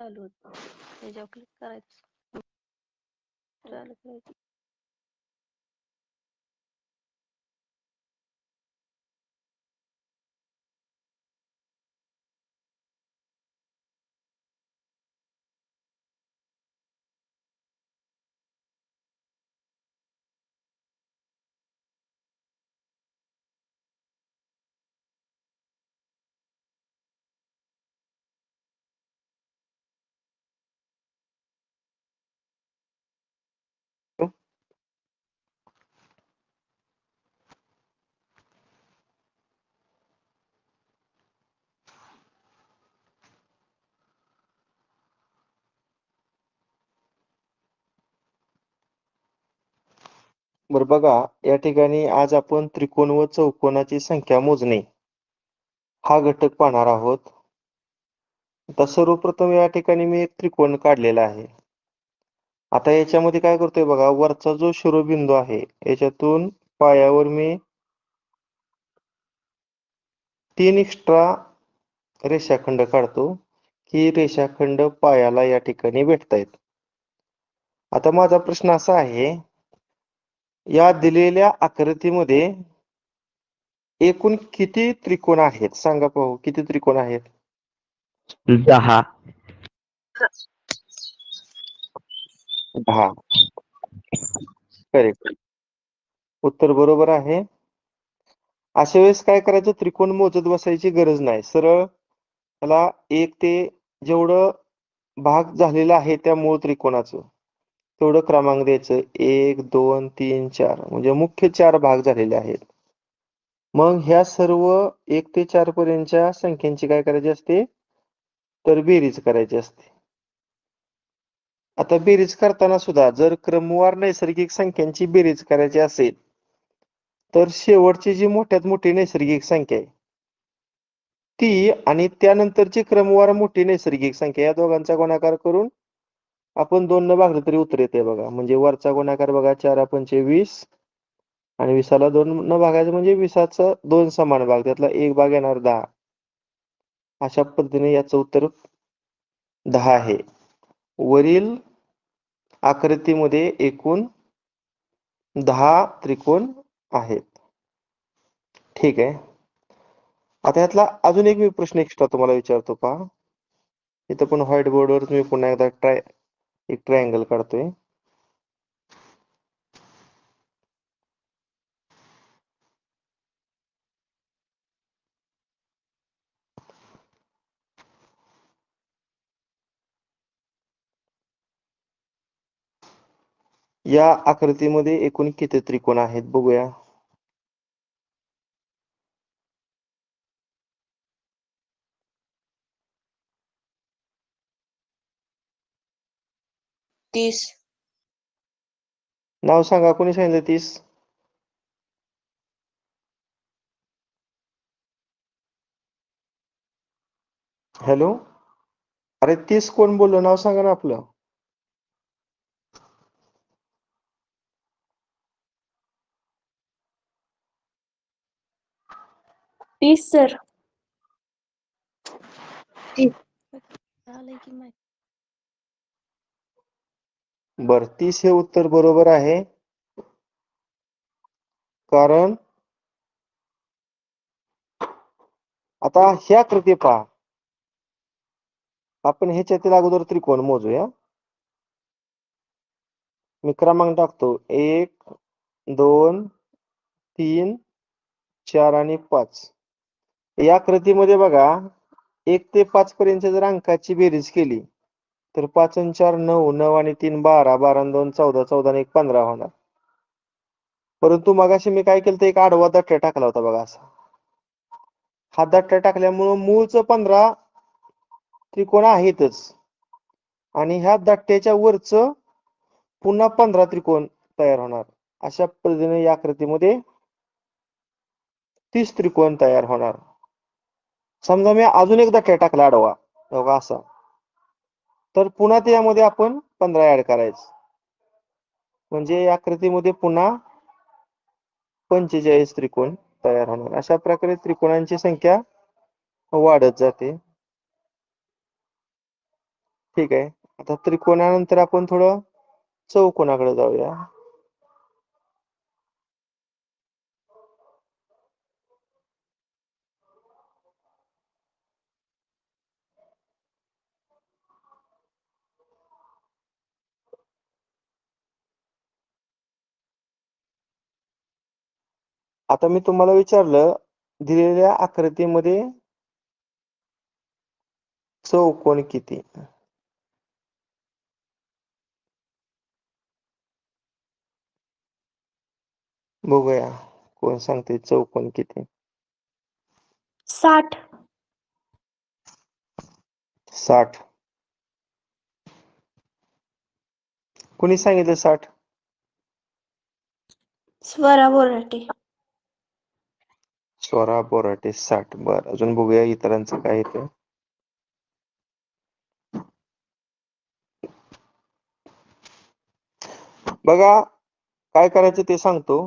चालू होतं त्याच्यावर क्लिक करायचं चालू करायचं. बरं बघा, या ठिकाणी आज आपण त्रिकोण व चौकोनाची संख्या मोजणे हा घटक पाहणार आहोत. आता सर्वप्रथम या ठिकाणी मी एक त्रिकोण काढलेला आहे. आता याच्यामध्ये काय करतोय बघा, वरचा जो शिरोबिंदू आहे याच्यातून पायावर मी 3 एक्स्ट्रा रेषाखंड काढतो की रेषाखंड पायाला या ठिकाणी भेटतायत. आता माझा प्रश्न असा आहे, या दिलेल्या आकृतीमध्ये एकूण किती त्रिकोण आहेत सांगा पाहू, किती त्रिकोण आहेत? 10. 10. करेक्ट, उत्तर बरोबर आहे. अशा वेळेस काय करायचं, त्रिकोण मोजत बसायची गरज नाही. सरळ त्याला एक ते जेवढं भाग झालेला आहे त्या मूळ त्रिकोणाचं तेवढं क्रमांक द्यायचं. 1 2 3 4 म्हणजे मुख्य 4 भाग झालेले आहेत. मग ह्या सर्व 1 ते 4 पर्यंतच्या संख्यांची काय करायची असते, तर बेरीज करायची असते. आता बेरीज करताना सुद्धा जर क्रमवार नैसर्गिक संख्यांची बेरीज करायची असेल तर शेवटची जी मोठ्यात मोठी नैसर्गिक संख्या आहे ती आणि त्यानंतरची क्रमवार मोठी नैसर्गिक संख्या या दोघांचा गुणाकार करून आपण 2 न भागलं तरी उत्तर येते बघा. म्हणजे वरचा गुणाकार बघा, 4 पंचे 20 आणि 20ला 2 न भागायचं म्हणजे 20चा 2 समान भाग, त्यातला एक भाग येणार 10. अशा पद्धतीने याचं उत्तर 10 आहे. वरील आकृतीमध्ये एकूण 10 त्रिकोण आहेत. ठीक आहे. आता यातला अजून एक मी प्रश्न एक्स्ट्रा तुम्हाला विचारतो पहा. इथं पण व्हाईट बोर्डवर तुम्ही पुन्हा एकदा एक ट्रायंगल काढतोय. या आकृतीमध्ये एकूण किती त्रिकोण आहेत बघूया. तीस. नाव सांगा, कोणी सांगितलं 30? हॅलो, अरे 30 कोण बोललो, नाव सांगा ना आपलं. तीस सर. आलंय की माहिती. बर, 30 हे उत्तर बरोबर आहे. कारण आता ह्या आकृती पहा, आपण ह्याच्यातील अगोदर त्रिकोण मोजूया. मी क्रमांक टाकतो 1 2 3 4 आणि 5. या आकृतीमध्ये बघा 1 ते 5 पर्यंत जर अंकाची बेरीज केली तर 5 आणि 4 9, 9 आणि 3 12, 12 आणि 2 14, 14 आणि 1 15 होणार. परंतु मगाशी मी काय केलं, एक आडवा दट्टा टाकला होता बघा असा. हा दट्टा टाकल्यामुळे मूळचं 15 त्रिकोण आहेतच आणि ह्या दट्ट्याच्या वरचं पुन्हा 15 त्रिकोण तयार होणार. अशा पद्धतीने या आकृतीमध्ये 30 त्रिकोण तयार होणार. समजा मी अजून एक दट्टा टाकला आडवा बघा असा, तर पुन्हा त्यामध्ये आपण 15 ऍड करायचं, म्हणजे या आकृतीमध्ये पुन्हा 45 त्रिकोण तयार होणार. अशा प्रकारे त्रिकोणांची संख्या वाढत जाते. ठीक आहे. आता त्रिकोणानंतर आपण थोडं चौकोनाकडे जाऊया. आता मी तुम्हाला विचारलं, दिलेल्या आकृतीमध्ये चौकोन किती? बघूया कोण सांगते चौकोन किती. 60. 60. कोणी सांगितलं 60? स्वरा बोराटे. स्वरा बोराटे 60. बरं, अजून बघूया इतरांचं काय येतं. बघा काय करायचं ते सांगतो.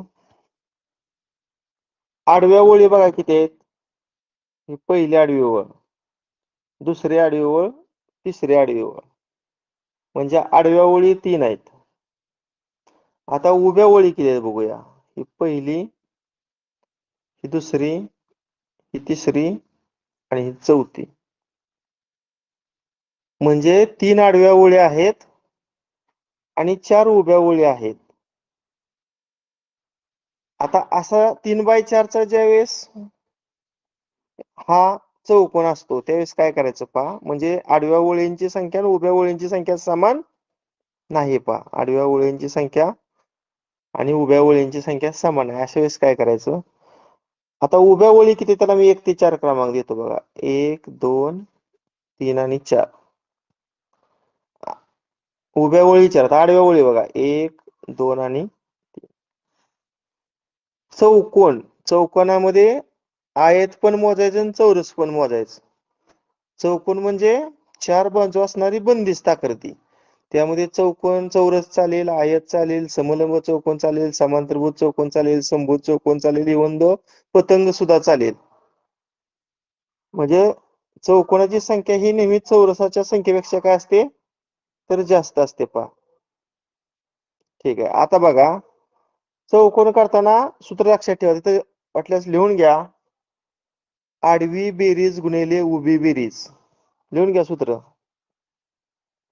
आडव्या ओळी बघा किती आहेत. ही पहिली आडवी ओळ, दुसरी आडवी ओळ, तिसरी आडवी ओळ, म्हणजे आडव्या ओळी 3 आहेत. आता उभ्या ओळी किती आहेत बघूया. ही पहिली, ही दुसरी, ही तिसरी आणि ही चौथी. म्हणजे 3 आडव्या ओळी आहेत आणि 4 उभ्या ओळी आहेत. आता असा 3/4 चा ज्यावेळेस हा चौकोन असतो त्यावेळेस काय करायचं पहा, म्हणजे आडव्या ओळींची संख्या आणि उभ्या ओळींची संख्या समान नाही पहा. आडव्या ओळींची संख्या आणि उभ्या ओळींची संख्या समान आहे. अशा वेळेस काय करायचं, आता उभ्या ओळी किती, त्याला मी 1 ते 4 क्रमांक देतो बघा. 1 2 3 आणि 4. उभ्या ओळी 4. आडव्या ओळी बघा 1 2 आणि 3. चौकोन, चौकोनामध्ये आयत पण मोजायचं आणि चौरस पण मोजायचं. चौकोन म्हणजे 4 बाजू असणारी बंदिस्त आकृती. त्यामध्ये चौकोन, चौरस चालेल, आयत चालेल, समलंब चौकोन चालेल, समांतरभुज चौकोन चालेल, समभुज चौकोन चालेल, इव्हन दो पतंग सुद्धा चालेल. म्हणजे चौकोनाची संख्या ही नेहमी चौरसाच्या संख्येपेक्षा काय असते, तर जास्त असते पहा. ठीक आहे. आता बघा चौकोन करताना सूत्र लक्षात ठेवा, तिथे वाटल्यास लिहून घ्या. आडवी बेरीज गुणिले उभी बेरीज. लिहून घ्या सूत्र.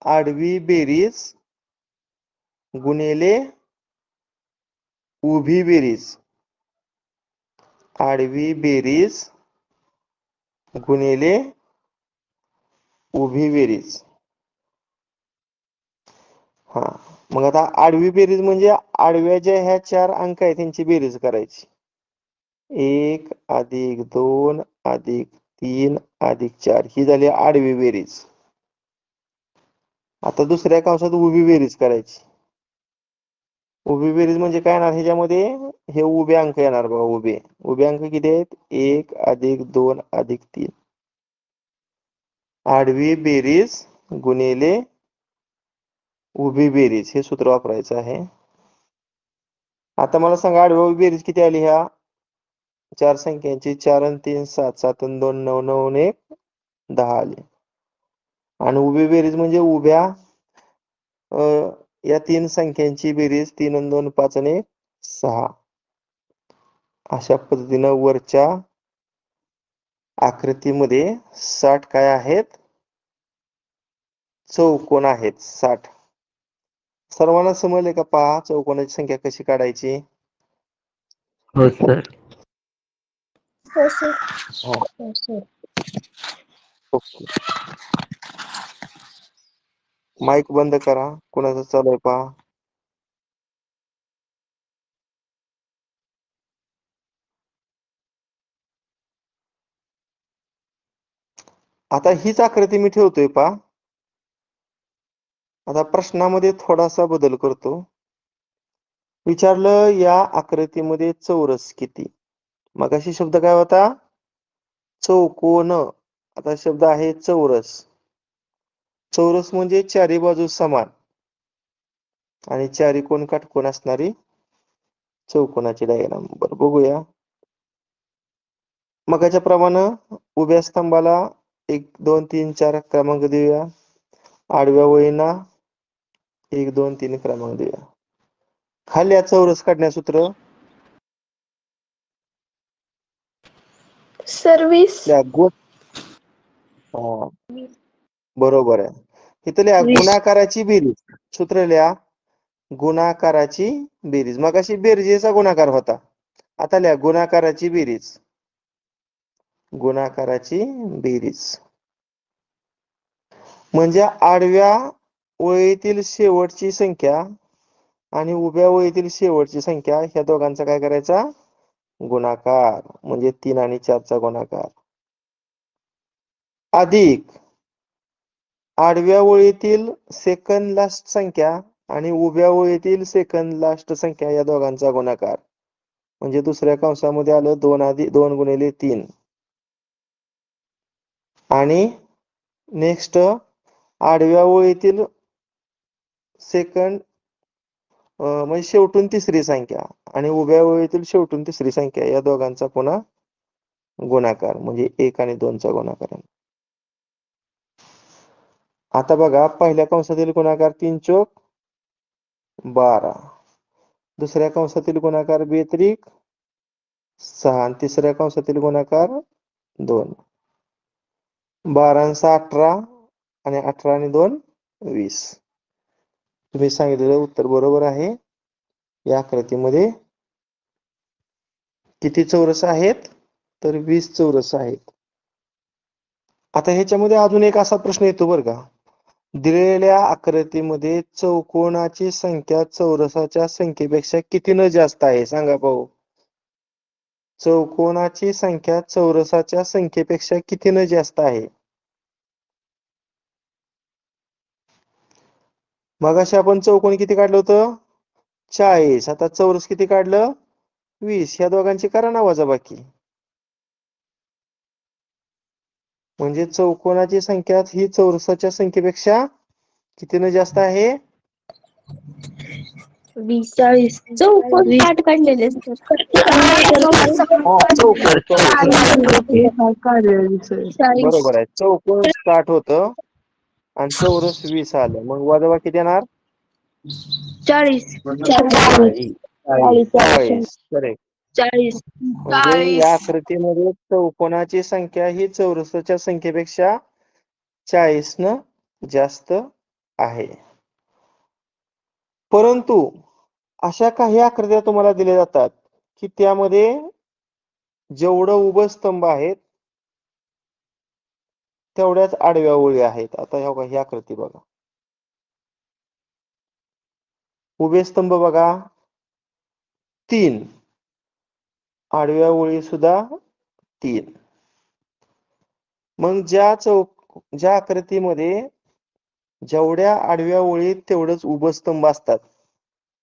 आडवी बेरीज गुणिले उभी बेरीज. आडवी बेरीज गुणिले उभी बेरीज. हा, मग आता आडवी बेरीज म्हणजे आडव्या ज्या ह्या 4 अंक आहेत त्यांची बेरीज करायची. 1 + 2 + 3 + 4 ही झाली आडवी बेरीज. आता दुसऱ्या कंसात उभी बेरीज करायची. उभी बेरीज म्हणजे काय येणार, ह्याच्यामध्ये हे उभे अंक येणार बघा. उभे अंक किती आहेत, 1 + 2 + 3. आडवी बेरीज गुणिले उभी बेरीज हे सूत्र वापरायचं आहे. आता मला सांगा आडवी उभी बेरीज किती आली, ह्या 4 संख्यांची. 4 आणि 3 7, 7 आणि 2 9, 9 आणि 1 10 आली. आणि उभी बेरीज म्हणजे उभ्या या 3 संख्यांची बेरीज. 3 आणि 2 5 आणि 1 6. अशा पद्धतीनं वरच्या आकृतीमध्ये 60 काय आहेत, चौकोन आहेत 60. सर्वांना समजले का पहा चौकोनाची संख्या कशी काढायची. हो सर. हो सर. हा. हो सर. ओके. माईक बंद करा. कुणाचं चालू आहे पहा. आता हीच आकृती मी ठेवतोय पहा. आता प्रश्नामध्ये थोडासा बदल करतो. विचारलं या आकृतीमध्ये चौरस किती? मगाशी शब्द काय होता? चौकोन. आता शब्द आहे चौरस. चौरस म्हणजे चारी बाजू समान आणि चारी कोण काटकोन असणारी चौकोनाची डायग्राम. बरं बघूया. मगाच्या प्रमाणे उभ्या स्तंभाला 1 2 3 4 क्रमांक देऊया. आडव्या ओळींना 1 2 3 क्रमांक देऊया. खाली चौरस काढण्याचं सूत्र सर 20. त्या हा, बरोबर आहे. इथल्या 20. गुणाकाराची बेरीज. सूत्र लिहा. गुणाकाराची बेरीज. मगाशी बेरजेचा गुणाकार होता. आता लिहा गुणाकाराची बेरीज. गुणाकाराची बेरीज म्हणजे आडव्या ओळीतील शेवटची संख्या आणि उभ्या ओळीतील शेवटची संख्या ह्या दोघांचा काय करायचा? गुणाकार. म्हणजे 3 आणि 4 चा गुणाकार. अधिक आडव्या ओळीतील सेकंड लास्ट संख्या आणि उभ्या ओळीतील सेकंड लास्ट संख्या या दोघांचा गुणाकार. म्हणजे दुसऱ्या कंसामध्ये आलं 2 गुणिले 3. आणि नेक्स्ट आडव्या ओळीतील सेकंड म्हणजे शेवटून तिसरी संख्या आणि उभ्या ओळीतील शेवटून तिसरी संख्या या दोघांचा पुन्हा गुणाकार. म्हणजे 1 आणि 2 चा गुणाकार. आता बघा पहिल्या कंसातील गुणाकार 3 चोक 12. दुसऱ्या कंसातील गुणाकार 2 6 आणि तिसऱ्या कंसातील गुणाकार 2. 12 आणि 6 18 आणि 18 आणि 2 20. तुम्ही सांगितलेलं उत्तर बरोबर आहे. या आकृतीमध्ये किती चौरस आहेत? तर 20 चौरस आहेत. आता ह्याच्यामध्ये अजून एक असा प्रश्न येतो बरं का. दिलेल्या आकृतीमध्ये चौकोनाची संख्या चौरसाच्या संख्येपेक्षा कितीने जास्त आहे? सांगा पाहू. चौकोनाची संख्या चौरसाच्या संख्येपेक्षा कितीने जास्त आहे? मगाशी आपण चौकोन किती काढलं होतं? 40. आता चौरस किती काढलं? 20. ह्या दोघांची करा ना वजाबाकी. म्हणजे चौकोनाची संख्या ही चौरसाच्या संख्येपेक्षा कितीने जास्त आहे? 20. 40. चौकोन 8 काढलेले सर. हा, चौकोन चाळीस. बरोबर आहे. चौकोन 60 होतं आणि चौरस 20 आलं. मग वजाबाकी किती येणार? 40. 40. 40. करेक्ट. 40. म्हणजे या आकृतीमध्ये चौकोनाची संख्या ही चौरसाच्या संख्येपेक्षा 40 न जास्त आहे. परंतु अशा काही आकृत्या तुम्हाला दिल्या जातात की त्यामध्ये जेवढं उभं स्तंभ आहेत तेवढ्याच आडव्या ओळी आहेत. आता ही आकृती बघा. उभे स्तंभ बघा 3. आडव्या ओळी सुद्धा 3. मग ज्या आकृतीमध्ये जेवढ्या आडव्या ओळीत तेवढंच उभं स्तंभ असतात.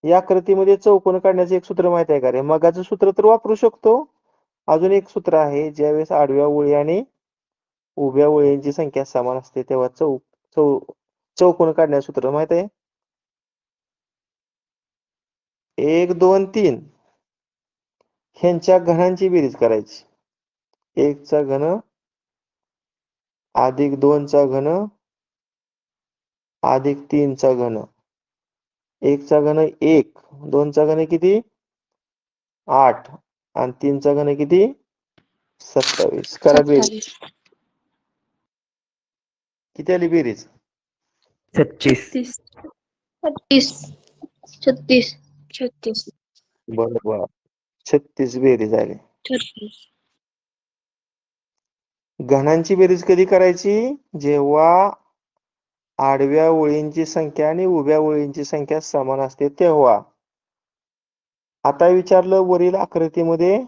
या आकृतीमध्ये चौकोन काढण्याचं एक सूत्र माहित आहे का रे? मगाचं सूत्र तर वापरू शकतो. अजून एक सूत्र आहे. ज्यावेळेस आडव्या ओळी आणि उभ्या ओळींची संख्या समान असते तेव्हा चौकोन काढण्याचं सूत्र माहित आहे? 1 2 3 ह्यांच्या घनांची बेरीज करायची. 1 चा घन अधिक 2 चा घन अधिक 3 चा घन. 1 चा घन 1, 2 चा घन किती? 8 आणि 3 चा घन किती? 27. करा बेरीज. किती आली बेरीज? 36. 36. 36. 36. बरोबर. 36 बेरीज आली. 36. घनांची बेरीज कधी करायची? जेव्हा आडव्या ओळींची संख्या आणि उभ्या ओळींची संख्या समान असते तेव्हा. आता विचारलं वरील आकृतीमध्ये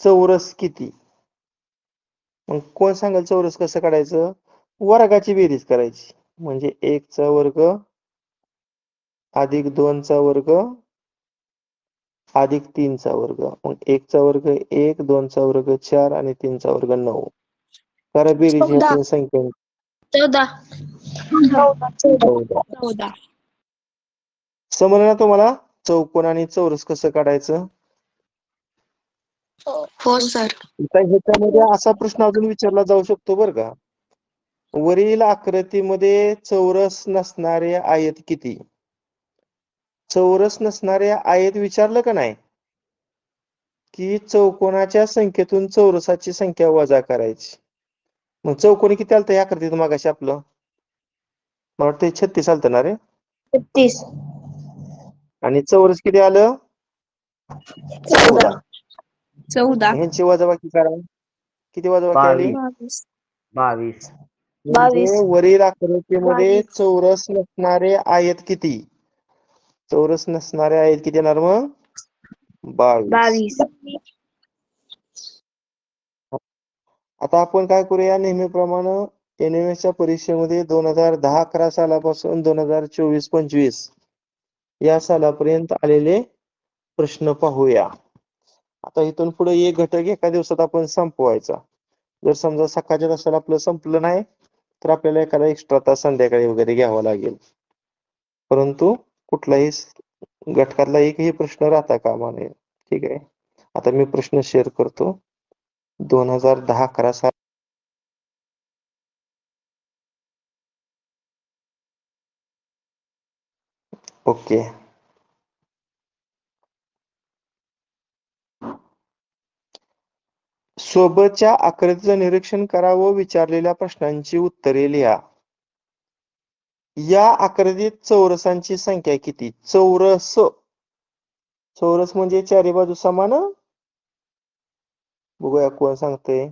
चौरस किती? मग कोण सांगेल चौरस कसं काढायचं? वर्गाची बेरीज करायची. म्हणजे 1 चा वर्ग अधिक 2 चा वर्ग अधिक 3 चा वर्ग. मग 1 चा वर्ग 1, 2 चा वर्ग 4 आणि 3 चा वर्ग 9. करा बेरीज ह्या 14. तीन संख्या. 14. समजलं ना तुम्हाला चौकोन आणि चौरस कसं काढायचं? हो सर. आता ह्याच्यामध्ये असा प्रश्न अजून विचारला जाऊ शकतो बरं का. वरील आकृतीमध्ये चौरस नसणारे आयत किती? चौरस नसणारे आयत विचारलं का नाही? की चौकोनाच्या संख्येतून चौरसाची संख्या वजा करायची. मग चौकोनी किती आलतं या आकृतीत मगाशी आपलं? मला वाटतं 36 आलतं ना रे? 36. आणि चौरस किती आलं? 14. 14. ह्यांची वजाबाकी करा. किती वजाबाकी आली? 22. 22. म्हणजे वरील आकृतीमध्ये 22. चौरस नसणारे आयत किती? चौरस नसणारे आयत किती येणार मग? 22. आता आपण काय करूया नेहमीप्रमाणे NMS परीक्षेमध्ये 2010-11 सालापासून 2024-25 या सालापर्यंत आलेले प्रश्न पाहूया. आता इथून पुढे एक घटक एका दिवसात आपण संपवायचा. जर समजा सकाळच्या तासाला आपलं संपलं नाही तर आपल्याला एखादा एक्स्ट्रा तास संध्याकाळी वगैरे घ्यावा लागेल. परंतु कुठलाही घटकातला एकही प्रश्न राहता कामा नये. ठीक आहे. आता मी प्रश्न शेअर करतो. 2010-11 साल ओके. सोबतच्या आकृतीचं निरीक्षण करा व विचारलेल्या प्रश्नांची उत्तरे लिहा. या आकृतीत चौरसांची संख्या किती? चौरस म्हणजे चारी बाजू समान. बघूया कोण सांगते.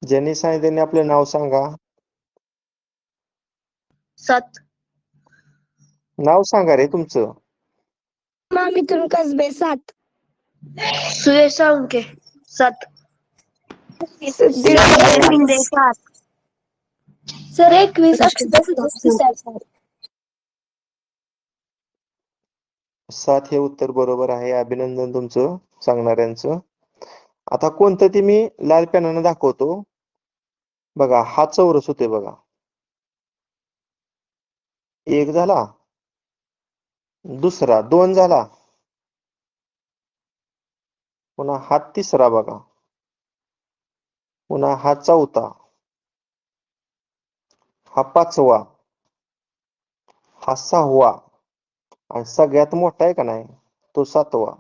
ज्यांनी सांगितले त्यांनी आपलं नाव सांगा. 7. नाव सांगा रे तुमचं. मिथुन कसबे 7. सुयश साळुंके 7. शिंदे 7. सर 21 अक्षता 7 हे उत्तर बरोबर आहे. अभिनंदन तुमचं सांगणाऱ्यांचं. आता कोणतं ते मी लाल पेनानं दाखवतो. बघा हा चौरस होते बघा. 1 झाला, दुसरा 2 झाला, पुन्हा हा तिसरा बघा, पुन्हा हा चौथा, हा 5वा, हा 6वा आणि सगळ्यात मोठा आहे का नाही तो 7वा.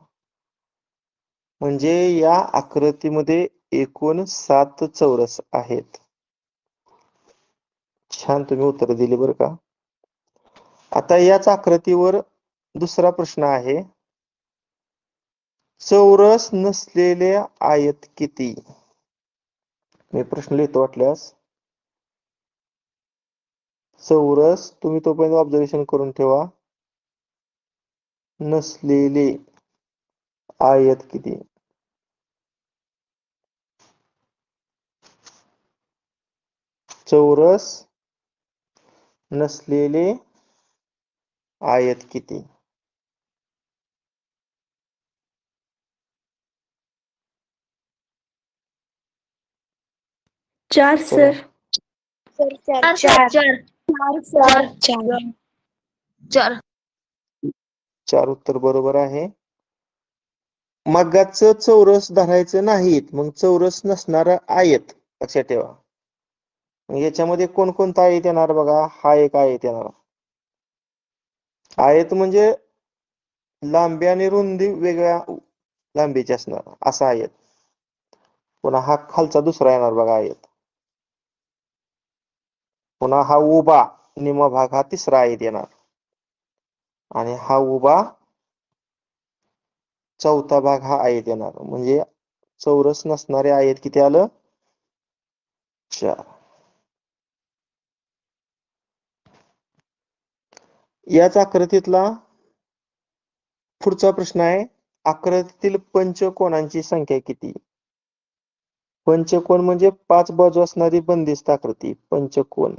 म्हणजे या आकृतीमध्ये एकूण 7 चौरस आहेत. छान तुम्ही उत्तर दिली बरं का. आता याच आकृतीवर दुसरा प्रश्न आहे. चौरस नसलेले आयत किती? मी प्रश्न लिहितो वाटल्यास. चौरस तुम्ही तोपर्यंत ऑब्झर्वेशन करून ठेवा. नसलेले आयत किती? चौरस नसलेले आयत किती? 4 चला. सर. 4. 4 उत्तर बरोबर आहे. मगाचं चौरस धरायचं नाहीत. मग चौरस नसणारा आयत लक्षात ठेवा. याच्यामध्ये कोणकोणता आयत येणार बघा. हा एक आयत येणार. आयत म्हणजे लांबी आणि रुंदी वेगळ्या लांबीची असणार असा आयत. पुन्हा हा खालचा दुसरा येणार बघा आयत. पुन्हा हा उभा निम्मा भाग हा तिसरा आयत येणार आणि हा उभा चौथा भाग हा आयत येणार. म्हणजे चौरस नसणारे आयत किती आलं? 4. याच आकृतीतला पुढचा प्रश्न आहे, आकृतीतील पंचकोनांची संख्या किती? पंचकोन म्हणजे 5 बाजू असणारी बंदिस्त आकृती पंचकोन.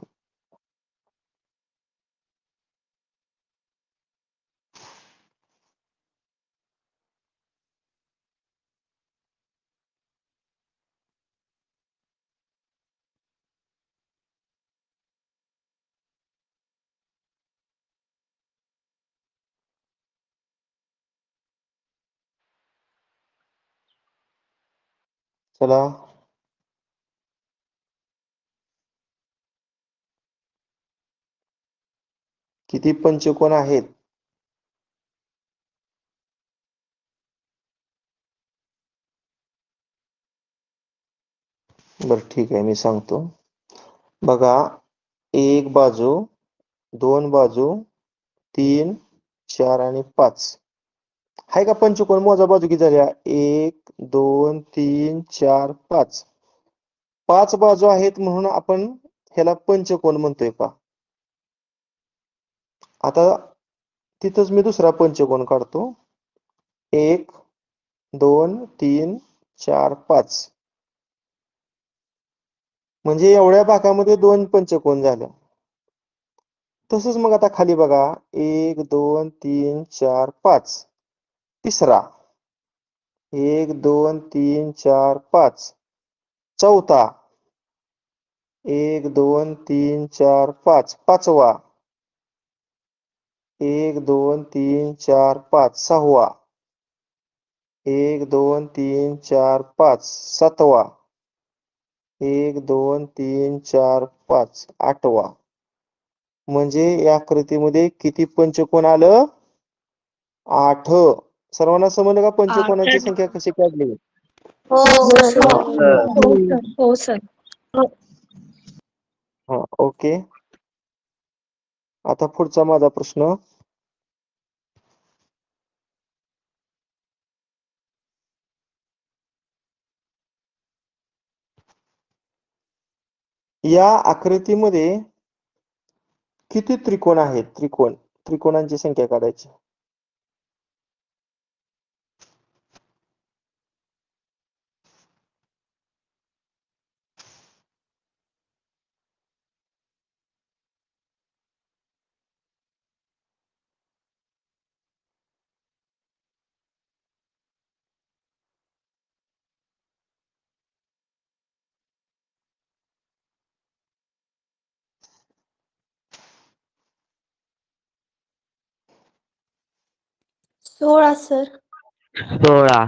चला किती पंचकोन आहेत? बरं ठीक आहे, मी सांगतो. बघा, 1 बाजू, 2 बाजू, 3, 4 आणि 5 आहे का पंचकोन? मोजा बाजू किती झाल्या? 1 2 3 4 5. 5 बाजू आहेत म्हणून आपण ह्याला पंचकोन म्हणतोय पा. आता तिथंच मी दुसरा पंचकोन काढतो. 1 2 3 4 5 म्हणजे एवढ्या भागामध्ये 2 पंचकोन झाले. तसंच मग आता खाली बघा, 1 2 3 4 5 तिसरा, 1 2 3 4 5 चौथा, 1 2 3 4 5 पाचवा, 1 2 3 4 5 सहावा, 1 2 3 4 5 सातवा, 1 2 3 4 5 आठवा. म्हणजे या आकृतीमध्ये किती पंचकोन आलं? 8. सर्वांना समजलं का पंचकोनाची संख्या कशी काढली? हो सर. हो, सर. हा, ओके. आता पुढचा माझा प्रश्न. या आकृतीमध्ये किती त्रिकोण आहेत? त्रिकोणांची संख्या काढायची. सोळा सर. 16.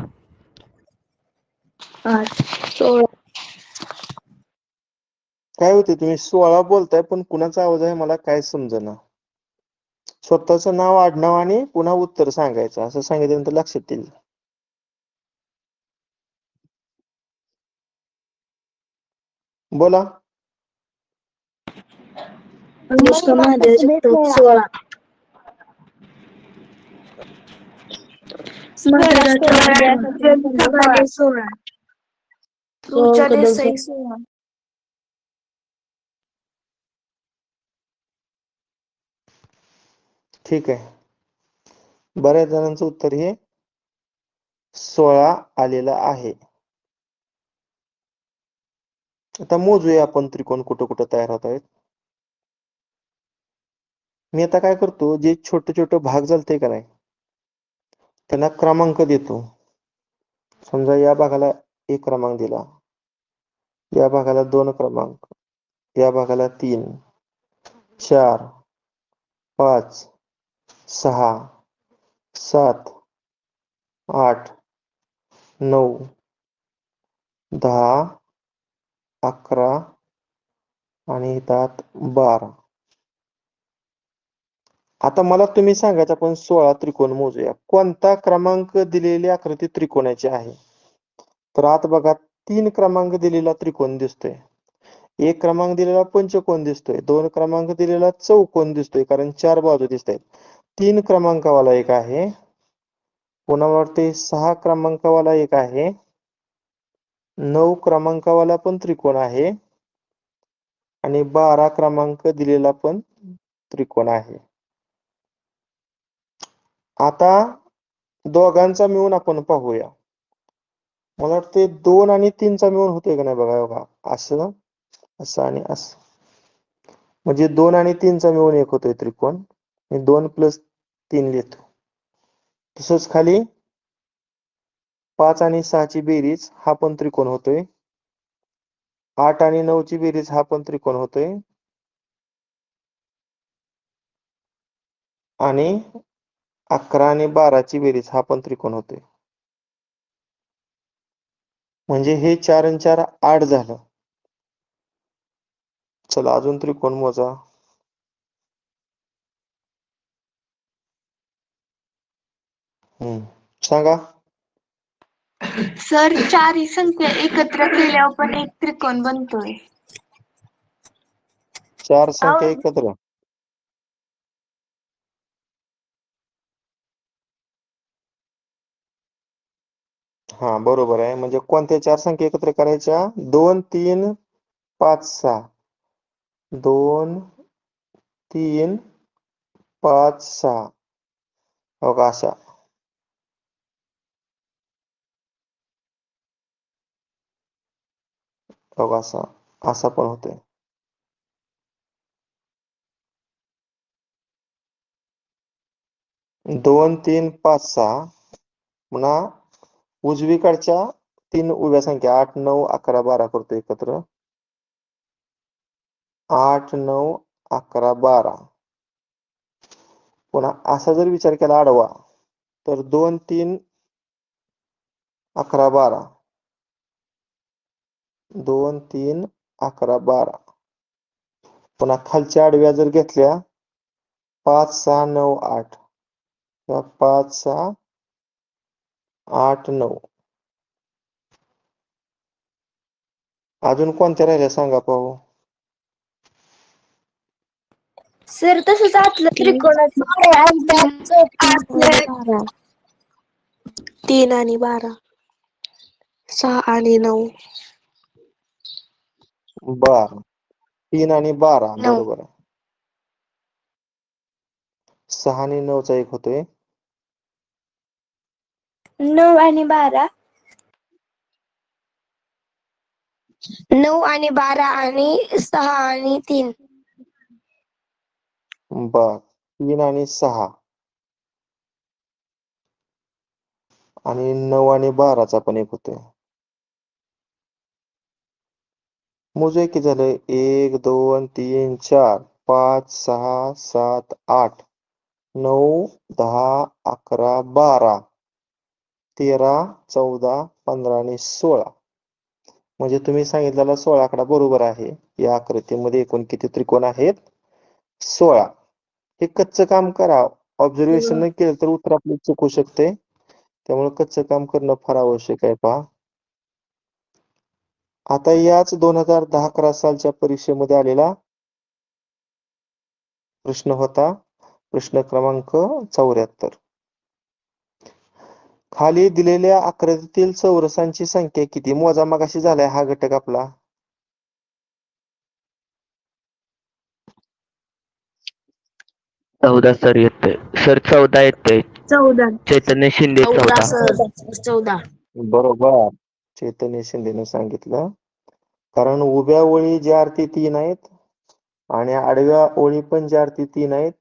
16. काय होते, तुम्ही 16 बोलताय पण कुणाचा आवाज आहे मला काय समजेना. स्वतःचं नाव, आडनाव आणि पुन्हा उत्तर सांगायचं. असं सांगितल्यानंतर लक्षात येईल. बोला. अनुष्का महादेव जगताप 16. महाराष्ट्र 16. ऋचा देसाई 16. ठीक आहे. बऱ्याच जणांचं उत्तर हे 16 आलेलं आहे. आता मोजूया आपण त्रिकोण कुठं कुठं तयार होत आहेत. मी आता काय करतो, जे छोटे छोटे भाग झालते का नाही त्यांना क्रमांक देतो. समजा या भागाला 1 क्रमांक दिला, या भागाला 2 क्रमांक, या भागाला 3 4 5 6 7 8 9 10 11 आणि 12. आता मला तुम्ही सांगायचं, आपण 16 त्रिकोण मोजूया. कोणता क्रमांक दिलेली आकृती त्रिकोणाची आहे? तर आता बघा, 3 क्रमांक दिलेला त्रिकोण दिसतोय, 1 क्रमांक दिलेला पंचकोन दिसतोय, 2 क्रमांक दिलेला चौकोन दिसतोय, कारण 4 बाजू दिसत आहेत. 3 क्रमांकावाला एक आहे, पुन्हा वाटते 6 क्रमांकावाला एक आहे, 9 क्रमांकावाला पण त्रिकोण आहे आणि 12 क्रमांक दिलेला पण त्रिकोण आहे. आता दोघांचा मिळून आपण पाहूया. मला वाटते 2 आणि 3 चा मिळून होतोय का नाही बघा. बघा, असं असं आणि असं, म्हणजे 2 आणि 3 चा मिळून एक होतोय त्रिकोण. मी 2 + 3 लिहितो. तसंच खाली 5 आणि 6 ची बेरीज हा पण त्रिकोण होतोय. 8 आणि 9 ची बेरीज हा पण त्रिकोण होतोय. आणि 11 आणि 12 ची बेरीज हा पण त्रिकोण होतोय. म्हणजे हे 4 आणि 4 8 झालं. चला अजून त्रिकोण मोजा. सांगा. सर 4 ही संख्या एकत्र केल्यावर पण एक त्रिकोण बनतोय. 4 संख्या एकत्र. हा बरोबर आहे. म्हणजे कोणत्या 4 संख्या एकत्र करायच्या? 2 3 5 6. 2 3 5 6. हो का, अशा. हो का, असा असा पण होतोय. 2 3 5 6. पुन्हा उजवीकडच्या 3 उभ्या संख्या 8 9 11 12 करतो एकत्र. 8 9 11 12. पुन्हा असा जर विचार केला आडवा, तर 2 3 11 12. 2 3 11 12. पुन्हा खालच्या आडव्या जर घेतल्या 5 6 9 8, किंवा 5 6 8 9. अजून कोणत्या राहिल्या सांगा पाहू. सर तसंच आतलं त्रिकोणाचं 3 आणि 12, 6 आणि 9. बर, 3 आणि 12 9. बरोबर आहे. 6 आणि 9 चा एक होतोय. 9 आणि 12. 9 आणि 12 आणि 6 आणि 3. बर, 3 आणि 6 आणि 9 आणि 12 चा पण एक होतोय. मोजूया की झालंय. 1 2 3 4 5 6 7 8 9 10 11 12 13 14 15 आणि 16. म्हणजे तुम्ही सांगितलेला 16 आकडा बरोबर आहे. या आकृतीमध्ये एकूण किती त्रिकोण आहेत? 16. हे कच्चं काम करा. ऑब्झर्वेशन न केलं तर उत्तर आपले चुकू शकते. त्यामुळे कच्चं काम करणं फार आवश्यक आहे. पहा, आता याच 2010-11 सालच्या परीक्षेमध्ये आलेला प्रश्न होता, प्रश्न क्रमांक 74. खाली दिलेल्या आकृतीतील चौरसांची संख्या किती? मोजा मगाशी झालाय हा घटक आपला. चौदा सर येतोय. सर 14 येतोय. 14. चैतन्य शिंदे 14. सर 14. बरोबर, चैतन्य शिंदेने सांगितलं. कारण उभ्या ओळी ज्या अर्थी 3 आहेत आणि आडव्या ओळी पण ज्या अर्थी 3 आहेत,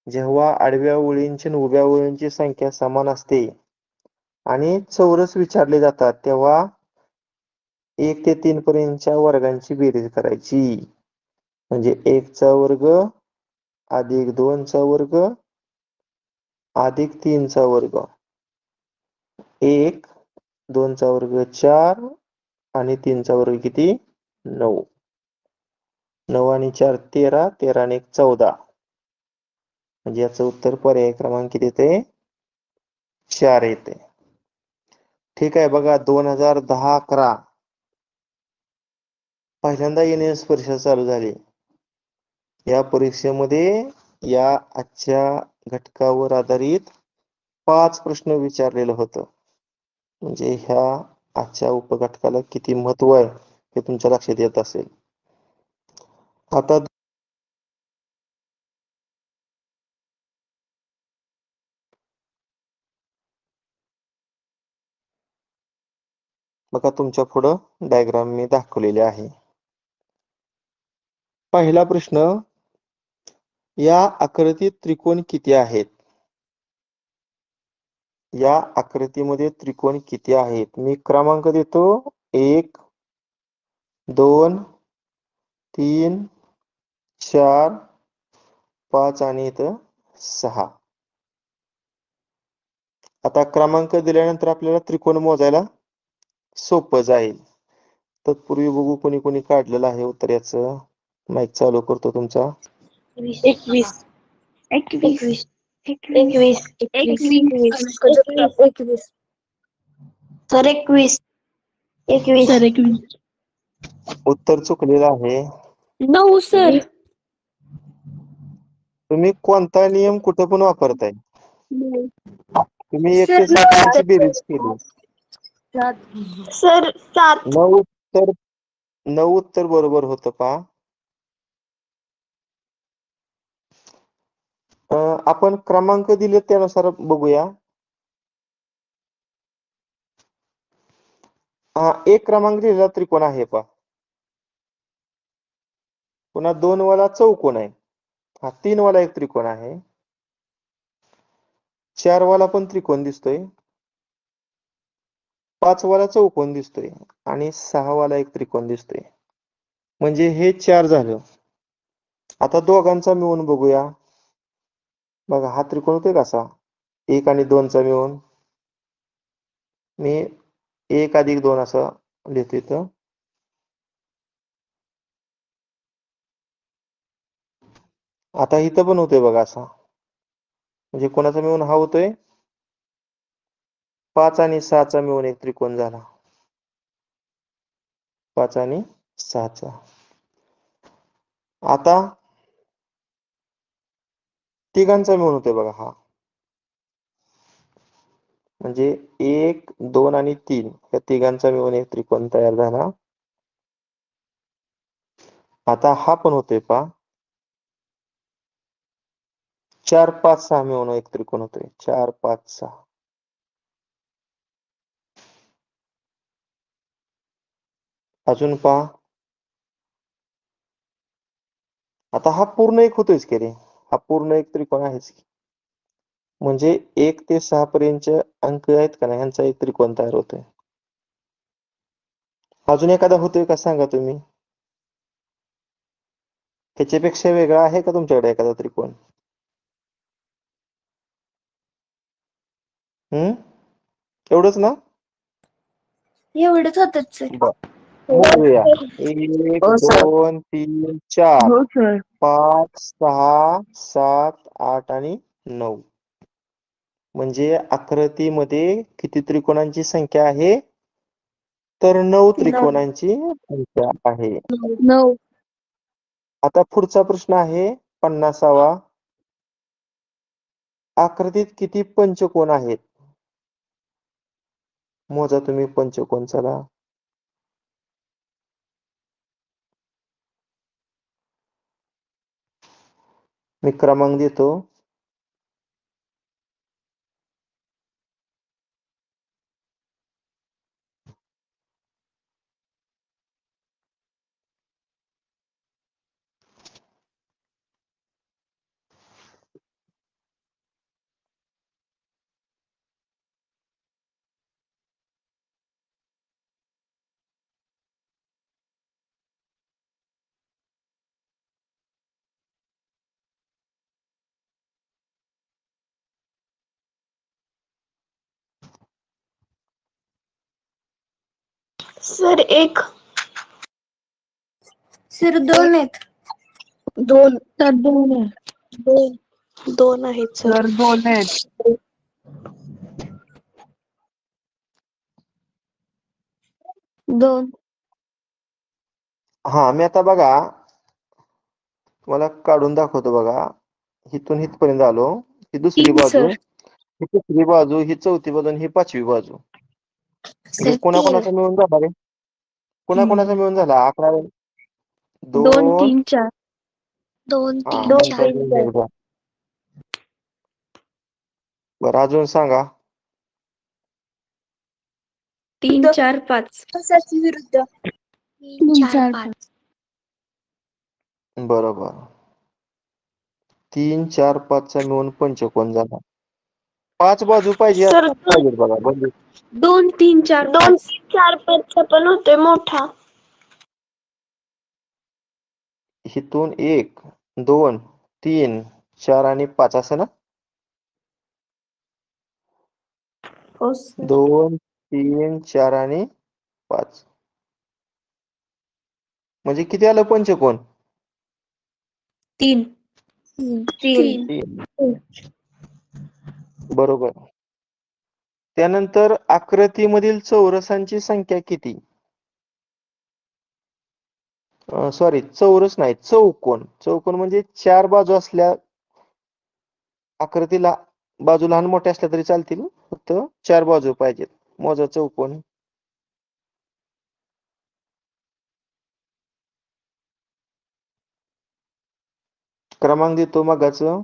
जेव्हा आडव्या ओळींची आणि उभ्या ओळींची संख्या समान असते आणि चौरस विचारले जातात, तेव्हा 1 ते 3 पर्यंतच्या वर्गांची बेरीज करायची. म्हणजे 1 चा वर्ग अधिक 2 चा वर्ग अधिक 3 चा वर्ग. 1 2 चा वर्ग 4 आणि 3 चा वर्ग किती? 9. 9 आणि 4 13, 13 आणि 1 14. म्हणजे याचं उत्तर पर्याय क्रमांक किती येते? 4 येते. ठीक आहे बघा, 2010-11 पहिल्यांदा NS परीक्षा चालू झाली. या परीक्षेमध्ये या आजच्या घटकावर आधारित 5 प्रश्न विचारलेलं होतं. म्हणजे ह्या आजच्या उपघटकाला किती महत्व आहे हे तुमच्या लक्षात येत असेल. आता बघा, तुमच्या पुढं डायग्राम मी दाखवलेले आहे. पहिला प्रश्न, या आकृतीत त्रिकोण किती आहेत? या आकृतीमध्ये त्रिकोण किती आहेत? मी क्रमांक देतो. 1, 2, 3, 4, 5 आणि इथं 6. आता क्रमांक दिल्यानंतर आपल्याला त्रिकोण मोजायला सोपं जाईल. तत्पूर्वी बघू कोणी कोणी काढलेलं आहे उत्तर याचं. माईक चालू करतो तुमचा. 21 21 21 21 सर 21 21 उत्तर चुकलेलं आहे. 9 सर. तुम्ही कोणता नियम कुठे पण वापरताय? तुम्ही 1 ते सर, 7 ची बेरीज केली. सर 7 9 उत्तर बरोबर होतं पहा. आपण क्रमांक दिले त्यानुसार बघूया. एक क्रमांक दिलेला त्रिकोण आहे पहा. पुन्हा 2 वाला चौकोन आहे. 3 वाला एक त्रिकोण आहे. 4 वाला पण त्रिकोण दिसतोय. 5 वाला चौकोन दिसतोय आणि 6 वाला एक त्रिकोण दिसतोय. म्हणजे हे 4 झालं. आता दोघांचा मिळून बघूया. बघा, हा त्रिकोण होतोय कसा? 1 आणि 2 चा मिळून मी 1 + 2 असं लिहितो इथं. आता इथं पण होतोय बघा असा. म्हणजे कोणाचा मिळून हा होतोय? 5 आणि 6 चा मिळून एक त्रिकोण झाला. 5 आणि 6 चा. आता तिघांचा मिळून होतोय बघा हा. म्हणजे 1, 2 आणि 3 या तिघांचा मिळून एक त्रिकोण तयार झाला. आता हा पण होतोय पहा. 4, 5, 6 मिळून एक त्रिकोण होतोय. 4, 5, 6. अजून पहा. आता हा पूर्ण एक होतोयच की रे. हा पूर्ण एक त्रिकोण आहेच की. म्हणजे 1 ते 6 पर्यंतचे अंक आहेत का नाही, ह्यांचा एक त्रिकोण तयार होतोय. अजून एखादा होतोय का सांगा तुम्ही? त्याच्यापेक्षा वेगळा आहे का तुमच्याकडे एखादा त्रिकोण? एवढंच ना? एवढंच होतच सर. मोजूया. 1, 2, 3, 4, 5, 6, 7, 8 आणि 9. म्हणजे आकृतीमध्ये किती त्रिकोणांची संख्या आहे? तर 9 त्रिकोणांची संख्या आहे. 9 आता पुढचा प्रश्न आहे 50वा. आकृतीत किती पंचकोन आहेत? मोजा तुम्ही पंचकोन. चला. मी क्रमांक देतो. सर 1 सर 2 आहेत. 2 तर 2 आहे. 2 2 आहेत सर. सर 2 आहेत. दोन. हा मी आता बघा तुम्हाला काढून दाखवतो बघा. इथून इथपर्यंत आलो. ही दुसरी 3 बाजू, सर. ही तिसरी बाजू, ही चौथी बाजू आणि ही पाचवी बाजू. म्हणजे सर कोणाकोणाचा मिळून झाला रे? कोणाकोणाचा मिळून झाला? 11 2 2 3 4. 2 हा 3 यांचा 4. मिळून एकदा. बरं अजून सांगा. 3 4 5. तसाच विरुद्ध 3 4 5. बरोबर. 3 4 5 चा मिळून पंचकोन झाला. 5 बाजू पाहिजे सर पाहिजेत बघा. म्हणजे 2 3 4 2 5. 3 4 5 चा पण होतोय मोठा. इथून 1 2 3 4 आणि 5 असं ना? हो सर. 2 3 4 आणि 5. म्हणजे किती आलं पंचकोन? 3 3. 3. बरोबर. त्यानंतर आकृतीमधील चौरसांची संख्या किती? सॉरी चौरस नाही, चौकोन. चौकोन म्हणजे 4 बाजू असल्या आकृतीला बाजू लहान मोठ्या असल्या तरी चालतील. फक्त 4 बाजू पाहिजेत. मोजा चौकोन. क्रमांक देतो मगाचं.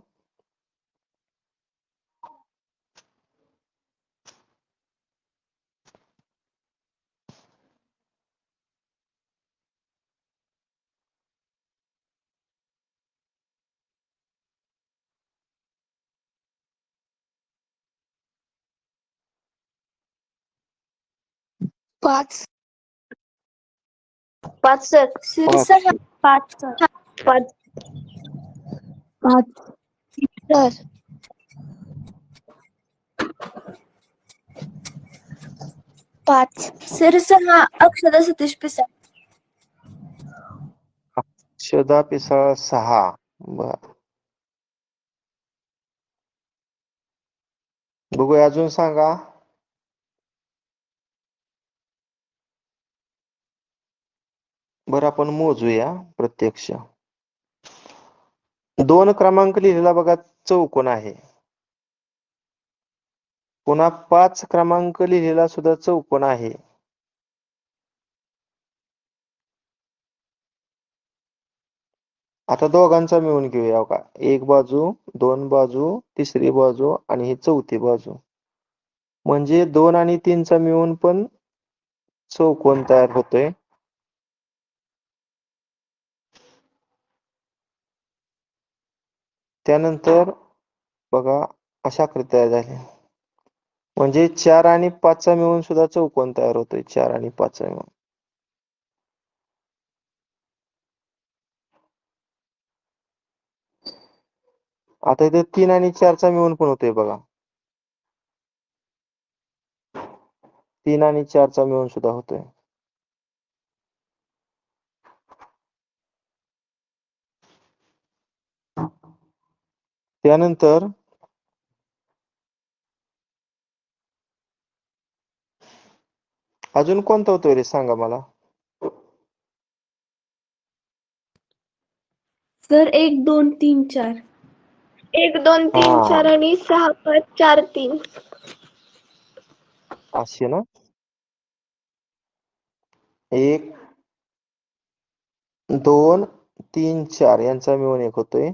पाच. 5 सर. 5. 5 सर. 5. 5 सर. 5 सर. 6 अक्षदा सतीश पिसाळ. अक्षदा पिसाळ 6. बर. बघूया अजून सांगा. बरं आपण मोजूया प्रत्यक्ष. 2 क्रमांक लिहिलेला बघा चौकोन आहे. पुन्हा 5 क्रमांक लिहिलेला सुद्धा चौकोन आहे. आता दोघांचा मिळून घेऊया का. एक बाजू, 2 बाजू, तिसरी बाजू आणि ही चौथी बाजू. म्हणजे 2 आणि 3 चा मिळून पण चौकोन तयार होतोय. त्यानंतर बघा अशा आकृती तयार झाल्या. म्हणजे 4 आणि 5 चा मिळून सुद्धा चौकोन तयार होतोय. 4 आणि 5 चा मिळून. आता इथे 3 आणि 4 चा मिळून पण होतोय बघा. 3 आणि 4 चा मिळून सुद्धा होतोय. त्यानंतर अजून कोणता होतोय रे सांगा मला. सर 1 2 3 4. 1 2 3 हा 4 आणि 6 5 4 3. असे ना. 1 2 3 4 यांचा मिळून एक होतोय.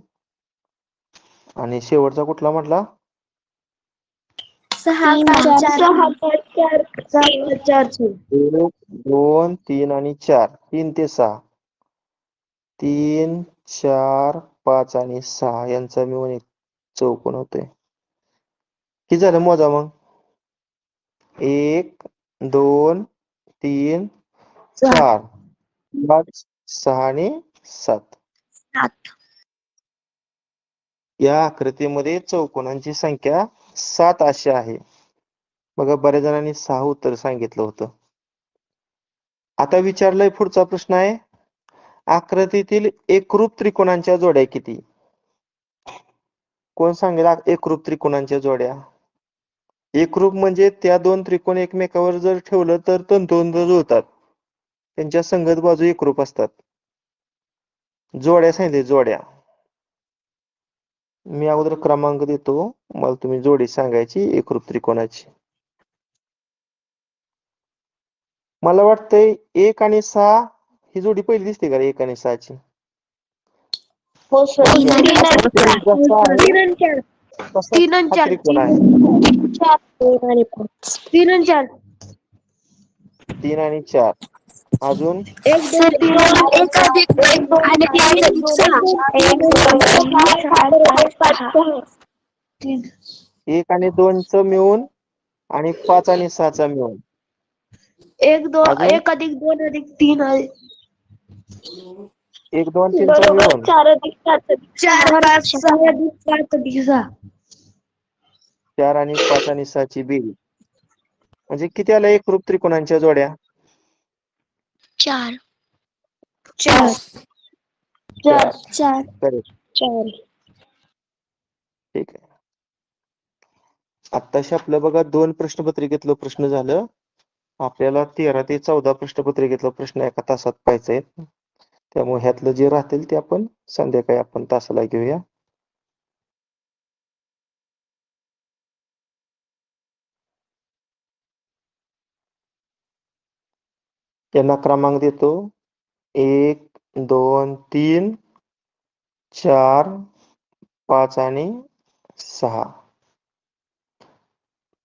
आणि शेवटचा कुठला म्हटला? 6 5 4 4 3. 1 2 3 आणि 4. 3 ते 6. 3 4 5 आणि 6 यांचा मिळून एक चौकोन होतोय. किती झालं मोजा मग. 1 2 3 4 5 6 आणि 7. 7. या आकृतीमध्ये चौकोनांची संख्या 7 अशी आहे. बघा बऱ्याच जणांनी 6 उत्तर सांगितलं होतं. आता विचारलंय पुढचा प्रश्न आहे. आकृतीतील एकरूप त्रिकोणांच्या जोड्या किती? कोण सांगेल एकरूप त्रिकोणांच्या जोड्या? एकरूप म्हणजे त्या दोन त्रिकोण एकमेकावर जर ठेवलं तर तंतोतंत जुळतात. त्यांच्या संगत बाजू एकरूप असतात. जोड्या सांगितले जोड्या. मी अगोदर क्रमांक देतो, मला तुम्ही जोडी सांगायची एकरूप त्रिकोणाची. मला वाटतंय 1 आणि 6 ही जोडी पहिली दिसते का 1 आणि 6 ची? हो सर. जसा आहे तीन तसाच आणि हा चार. त्रिकोण आहे. 3 आणि 4. 3 आणि 4 अजून एक दोन तीन एक अधिक एक आणि तीन अधिक सहा. एक, दोन, तीन, चार, पाच, सहा. 1 आणि 2 च मिळून आणि 5 आणि 6 चा मिळून. अजून 1 अधिक 2 अधिक 3 1, 2, 3 चा मिळून 4 अधिक 7 अधिक 4 5 6 अधिक 5 अधिक 6. 4 आणि 5 आणि 6 ची बेरीज. म्हणजे किती आल्या एकरूप त्रिकोणांच्या जोड्या? 4. 4 4. 4. करेक्ट. 4. ठीक आहे. आत्ताशी आपलं बघा 2 प्रश्नपत्रिकेतलं प्रश्न झालं. आपल्याला 13 ते 14 प्रश्नपत्रिकेतला प्रश्न एका तासात पाहायचा आहे. त्यामुळे ह्यातलं जे राहतील ते आपण संध्याकाळी आपण तासाला घेऊया. त्यांना क्रमांक देतो 1, 2, 3, 4, 5 आणि 6.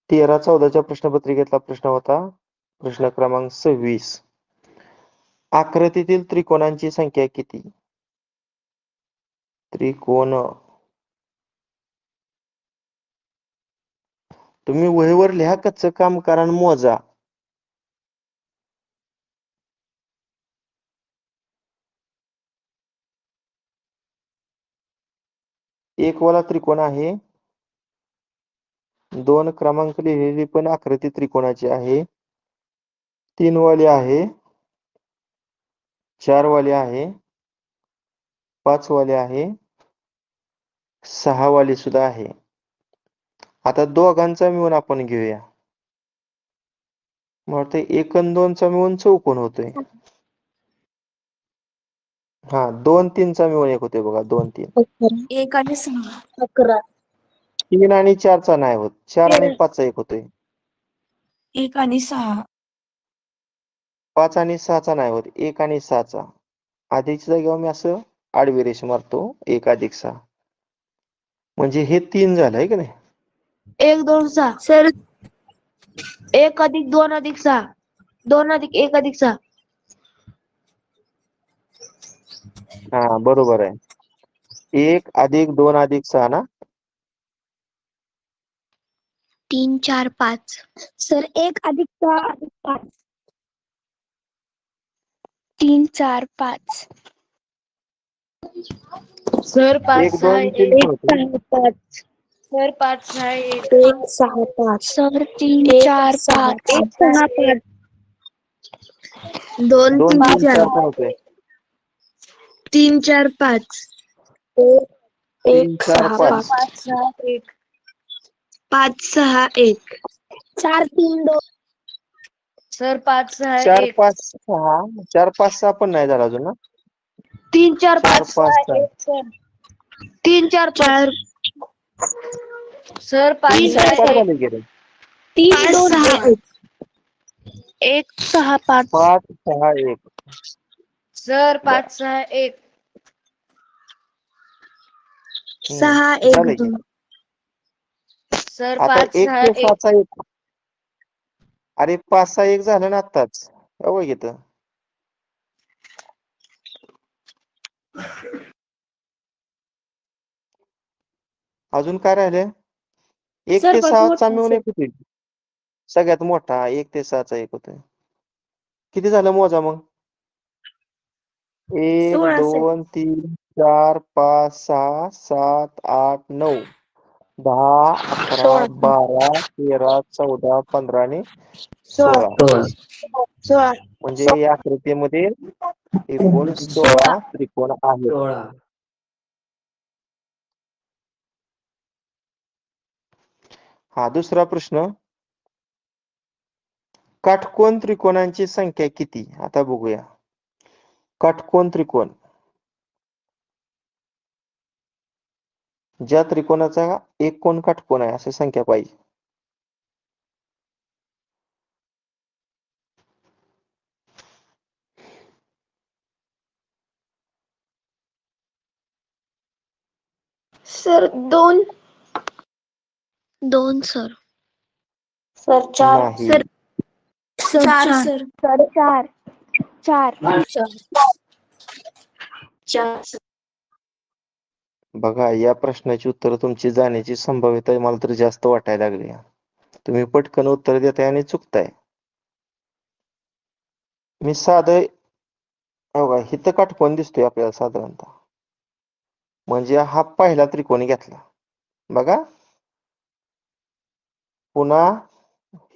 13-14च्या प्रश्नपत्रिकेतला प्रश्न होता प्रश्न क्रमांक 26. आकृतीतील त्रिकोणांची संख्या किती? त्रिकोण. तुम्ही वहीवर लिहा, कच्चं काम करा आणि मोजा. एक वाला त्रिकोण आहे. 2 क्रमांक लिहिलेली पण आकृती त्रिकोणाची आहे. 3 वाली आहे. 4 वाली आहे. 5 वाली आहे. 6 वाली सुद्धा आहे. आता दोघांचा मिळून आपण घेऊया. मग ते 1 आणि 2 चा मिळून चौकोन होतोय. हा 2, 3 चा मिळून एक होतोय बघा 2, 3. 1 आणि 6 11. 3 आणि 4 चा नाही होत. 4 आणि 5 चा एक होतोय. 1 आणि 6 5 आणि 6 चा नाही होत. 1 आणि 6 चा. आधीच्या जागेवर मी असं आडवी रेष मारतो 1 अधिक 6. म्हणजे हे 3 झालं आहे की नाही? 1 2 6 सर. 1 अधिक 2 अधिक 6 2 अधिक 1 अधिक 6. हा बरोबर आहे. 1 अधिक 2 अधिक 6 ना? 3, 4, 5. सर 1 अधिक 6 अधिक 5. 3, 4, 5. सर 5 1, 6 2, 3 1 होते. 6 5. सर 5 6 1 1, 6, 5. सर 3, 4, 5. 1 6 5. 2 2, 3 3, 4 4. काय होतंय? 3 4 5. 3, 4, 5. 5 6 1. 5 6 1. 4, 3, 2. सर 5 6 4, 1. 5, 6. 4, 5, 6 पण नाही झाला अजून ना? 3 4 4, 5 5, 6 6. 1 सर. 3 4 5. सर 5 3, 4, 5 झाले की रे. 3, 2, 6 1 6 5. 5, 6, 1. सर 5 6 1. 6 झाले 1 की. 2. सर आता 5 1 6 ते 1. 6 चा 1. अरे 5 6 1 झालं ना आत्ताच. बघ इथं. अजून काय राहिले? 1 सर ते 5 6 चा मोठा मिळून सर. एक होतोय. सगळ्यात मोठा 1 ते 6 चा एक होतोय. किती झालं मोजा मग? 1 16 सर. 2 3 4 5 6 7 8 9 10 11 12 13 14 15 आणि 16. 16. म्हणजे या आकृतीमध्ये एकूण 16 त्रिकोण आहेत. हा दुसरा प्रश्न, काटकोन त्रिकोणांची संख्या किती? आता बघूया. काटकोन त्रिकोण, ज्या त्रिकोणाचा एक कोण काटकोन आहे अशी संख्या पाहिजे. Sir 2 sir. सर 4. नाही. Sir 4 sir. सर 4. 4. बघा, या प्रश्नाची उत्तर तुमची जाण्याची संभाव्यता मला तर जास्त वाटायला लागली. तुम्ही पटकन उत्तर देताय आणि चुकताय. मी साधं बघा, इथं काटकोन दिसतोय आपल्याला साधारणतः, म्हणजे हा पहिला त्रिकोण घेतला. बघा, पुन्हा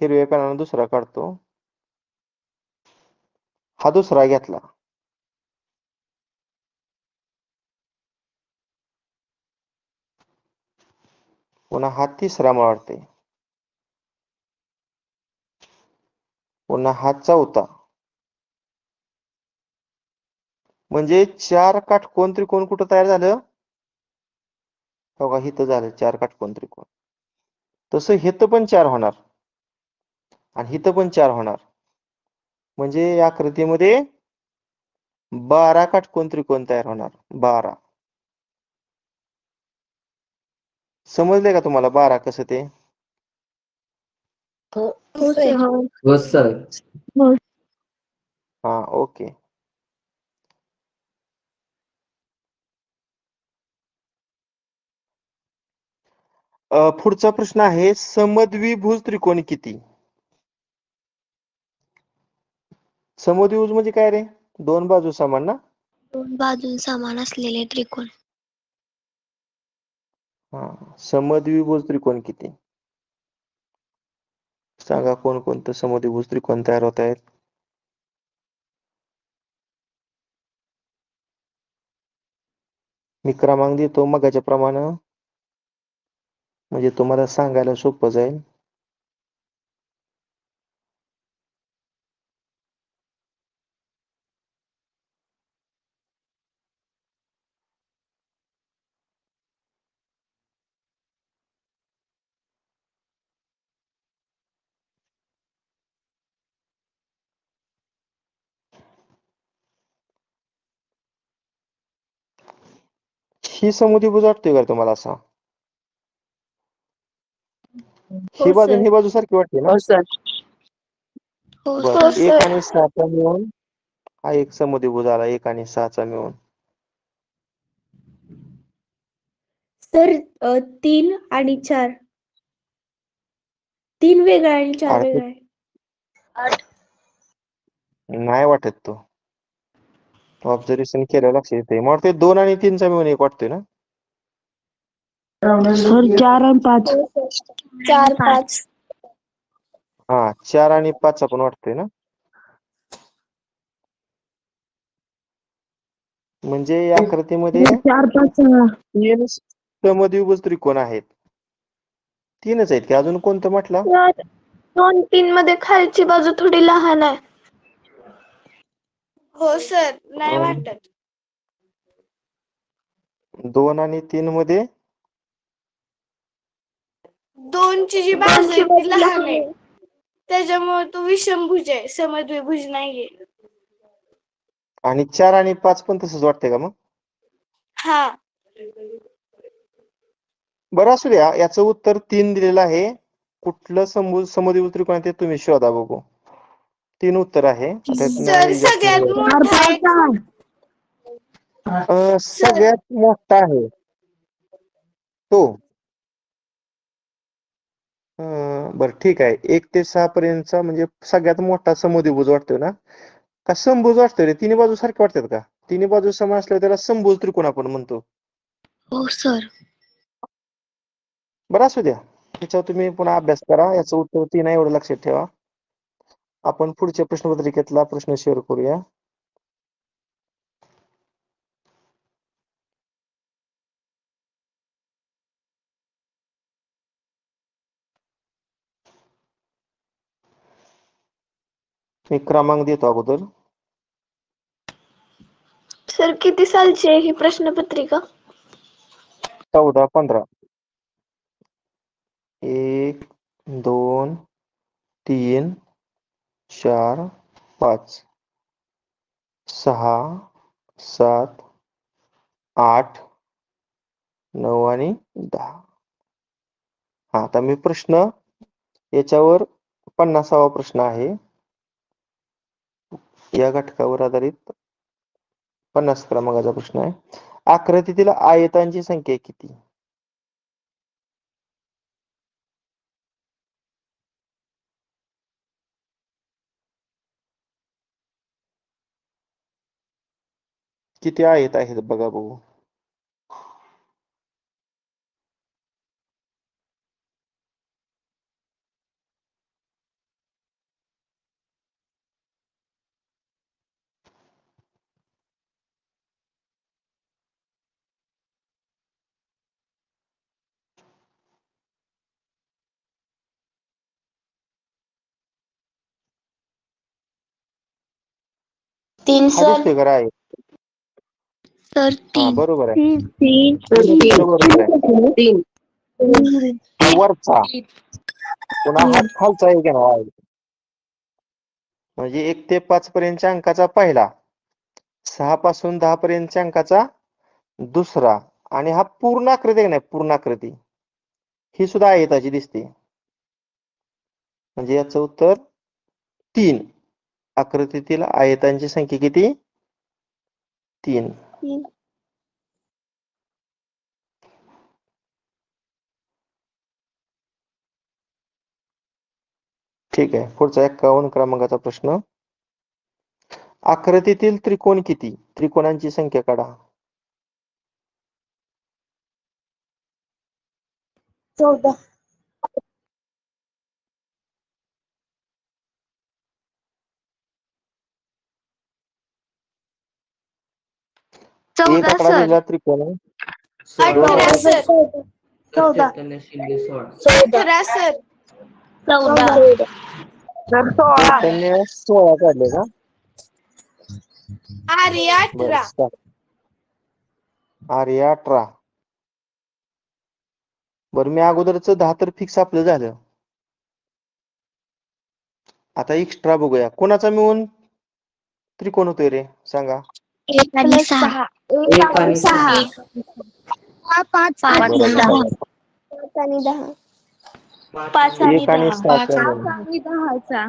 हिरव्या पेनाने दुसरा काढतो. हा दुसरा घेतला. पुन्हा हा तिसरा मला वाटतंय. पुन्हा हा चौथा. म्हणजे 4 काटकोन त्रिकोण कुठं तयार झालं? बघा, इथं झालं 4 काटकोन त्रिकोण. तसं इथं पण 4 होणार आणि इथं पण 4 होणार. म्हणजे या आकृतीमध्ये 12 काटकोन त्रिकोण तयार होणार. 12. समजले का तुम्हाला 12 कसं ते? हो सर. हा, ओके. पुढचा प्रश्न आहे, समद्विभुज त्रिकोण किती? समद्विभुज म्हणजे काय रे? 2 बाजू समान ना? 2 बाजू समान असलेले त्रिकोण. हा, समद्विभुज त्रिकोण किती? सांगा, कोणकोणतं समद्विभुज त्रिकोण तयार होत आहेत? मी क्रमांक देतो मगाच्या प्रमाणे, म्हणजे तुम्हाला सांगायला सोपं जाईल. ही समद्विभुज वाटतोय का तुम्हाला असा? ही बाजू आणि ही बाजू सारखी वाटते ना? सर. हो बरं, सर. 1 आणि 6 मिळून हा एक समद्विभुज आला. 1 आणि 6 मिळून. सर 3 आणि 4. 3 वेगळा आणि 4 अरे, वेगळा आहे. नाही वाटत तो. ऑब्झर्वेशन केलं लक्षात येते. मला वाटतं 2 आणि 3 मिळून एक वाटतोय ना? सर 4 आणि 5. 4 5. हा, 4 आणि 5 पण वाटतोय ना? म्हणजे या आकृतीमध्ये 4 5 6. 3 समद्विभुज त्रिकोण आहेत. 3च आहेत की अजून कोणतं म्हटलं? 2 3 मध्ये खालची बाजू थोडी लहान आहे. हो सर, नाही वाटत. 2 आणि 3 मध्ये 2 ची जी बाजू आहे ती लहान आहे. त्याच्यामुळे तो विषमभुज आहे, समद्विभुज नाहीये. आणि 4 आणि 5 पण तसंच वाटतंय का मग? हा. बरं, असू द्या. याचं उत्तर 3 दिलेलं आहे. कुठलं समद्विभुज त्रिकोण आहे ते तुम्ही शोधा बघू. 3 उत्तर आहे. आता सर सगळ्यात मोठा आहे. सगळ्यात मोठा आहे तो. बरं, ठीक आहे. 1 ते 6 पर्यंतचा म्हणजे सगळ्यात मोठा समद्विभुज वाटतोय ना? का समभुज वाटतोय रे? तिन्ही बाजू सारखे वाटतात का? तिन्ही बाजू समान असल्यावर त्याला समभुज त्रिकोण आपण म्हणतो. हो सर. बरं, असू द्या. त्याच्यावर तुम्ही पुन्हा अभ्यास करा. याचं उत्तर 3 आहे एवढं लक्षात ठेवा. आपण पुढच्या प्रश्नपत्रिकेतला प्रश्न शेअर करूया. मी क्रमांक देतो अगोदर. सर किती सालची आहे ही प्रश्नपत्रिका? 14-15. 1 2 3 4 5 6 7 8 9 आणि 10. हा, आता मी प्रश्न याच्यावर 50वा प्रश्न आहे. या घटकावर आधारित 50 क्रमांकाचा प्रश्न आहे. आकृतीतील आयतांची संख्या किती? किती आयत आहेत बघा बघू. तीन हा दिसतोय का आहे? सर हा, बरोबर आहे. तीन बरोबर आहे. हा वरचा पुन्हा हा खालचा आहे की नाही? म्हणजे 1 ते 5 पर्यंतच्या अंकाचा पहिला, 6 पासून 10 पर्यंतच्या अंकाचा दुसरा, आणि हा पूर्ण आकृती आहे की नाही, पूर्ण आकृती ही सुद्धा आयताची दिसते. म्हणजे याचं उत्तर 3. आकृतीतील आयतांची संख्या किती? 3. ठीक आहे. पुढचा 51 क्रमांकाचा प्रश्न. आकृतीतील त्रिकोण किती? त्रिकोणांची संख्या काढा. 14. 14 एक आकडा सर. दिलेला त्रिकोण आहे. 18 सर. 14 18 सर. 14 चैतन्य 16 काढले का? आर्य 18. बरं. आर्य 18. बरं, मी अगोदरच 10 तर फिक्स आपलं झालं. आता एक्स्ट्रा बघूया. कोणाचा मिळून त्रिकोण होतोय रे? सांगा. 1 आणि 6. 1 आणि 6. 5 बरोबर आणि 10. आहे. 5 आणि 10. 5 आणि 1 आणि 10. 7 5 आणि 10चा.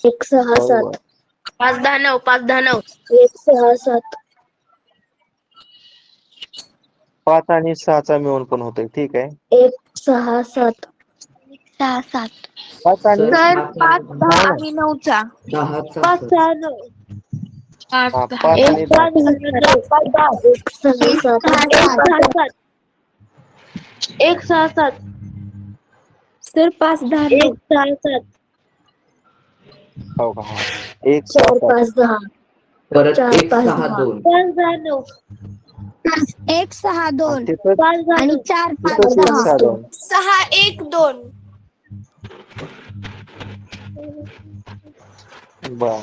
1 6 7. 5 10 9. 5 10 9. 1 6 7. 5 आणि 6चा मिळून पण होतोय. ठीक आहे. 1 6 7. 6 7. 5 आणि सर 5 10 10 आणि 9चा. 5 6 9. 5 हा, 10. 5 आणि 10. 1 6 7. 1 6 7. सर 5 10 1 6 7. हो का? 1 6 4 7. 5 10. परत 4 1 5 6 10. 2 5 10 9. 1 6 2. तिथंच 5 10 आणि 9. 4 5 तिथंच 1 6 10. 2. 6 1 2. बर.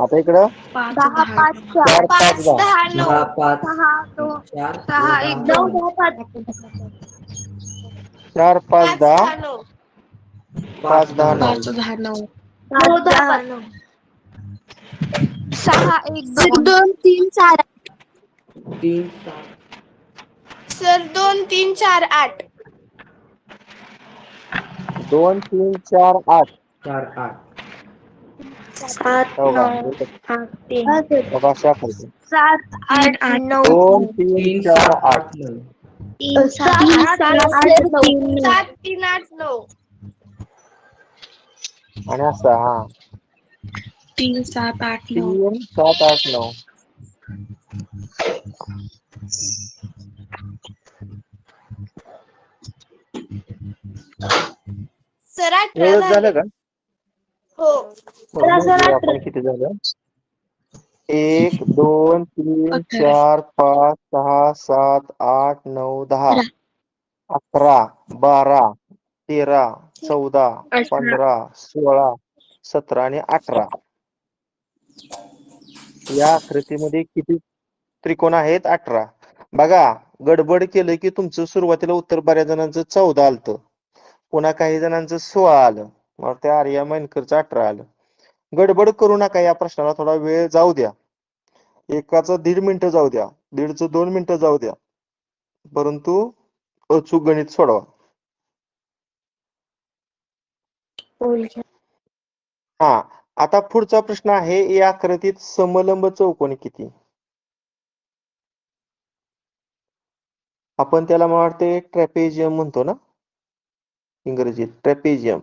आता इकडं 5 10 5 4 5 5 10. 10 9. 6 5 6 2 4 6 1 9 10 4 5 5 10. 10 9. 5 10 9. 5 10 9. 9 10 9. 6 1 2 3 4. 3 7 सर 2 3 4 8. 2 3 4 8. 4 8 7 हो का? 9 8 3. बघा अशा आकृती. 7 8 9. 2 3 3 4 7 8. 8 9 7 8 9. 7 3 8 9. आणि असा हा 3 7 8 9. 3 7 8 9. सर 18 एवढंच झालं झाले. का? हो. बघूया आपण किती झालं. 1 2 3 4 5 6 7 8 9 10 11 12 13 14 15 16 17 आणि 18. या आकृतीमध्ये किती त्रिकोण आहेत? 18. बघा, गडबड केलं की तुमचं सुरुवातीला उत्तर बऱ्याच जणांचं 14 आलतं, पुन्हा काही जणांचं 16 आलं, मग त्या आर्या मानकरचं 18 आलं. गडबड करू नका, या प्रश्नाला थोडा वेळ जाऊ द्या. एकाचं 1.5 मिनिटं जाऊ द्या, 1.5चं 2 मिनिटं जाऊ द्या, परंतु अचूक गणित सोडवा. हा, आता पुढचा प्रश्न आहे, या आकृतीत समलंब चौकोन किती? आपण त्याला मला वाटते ट्रॅपेजियम म्हणतो ना इंग्रजीत, ट्रॅपेजियम.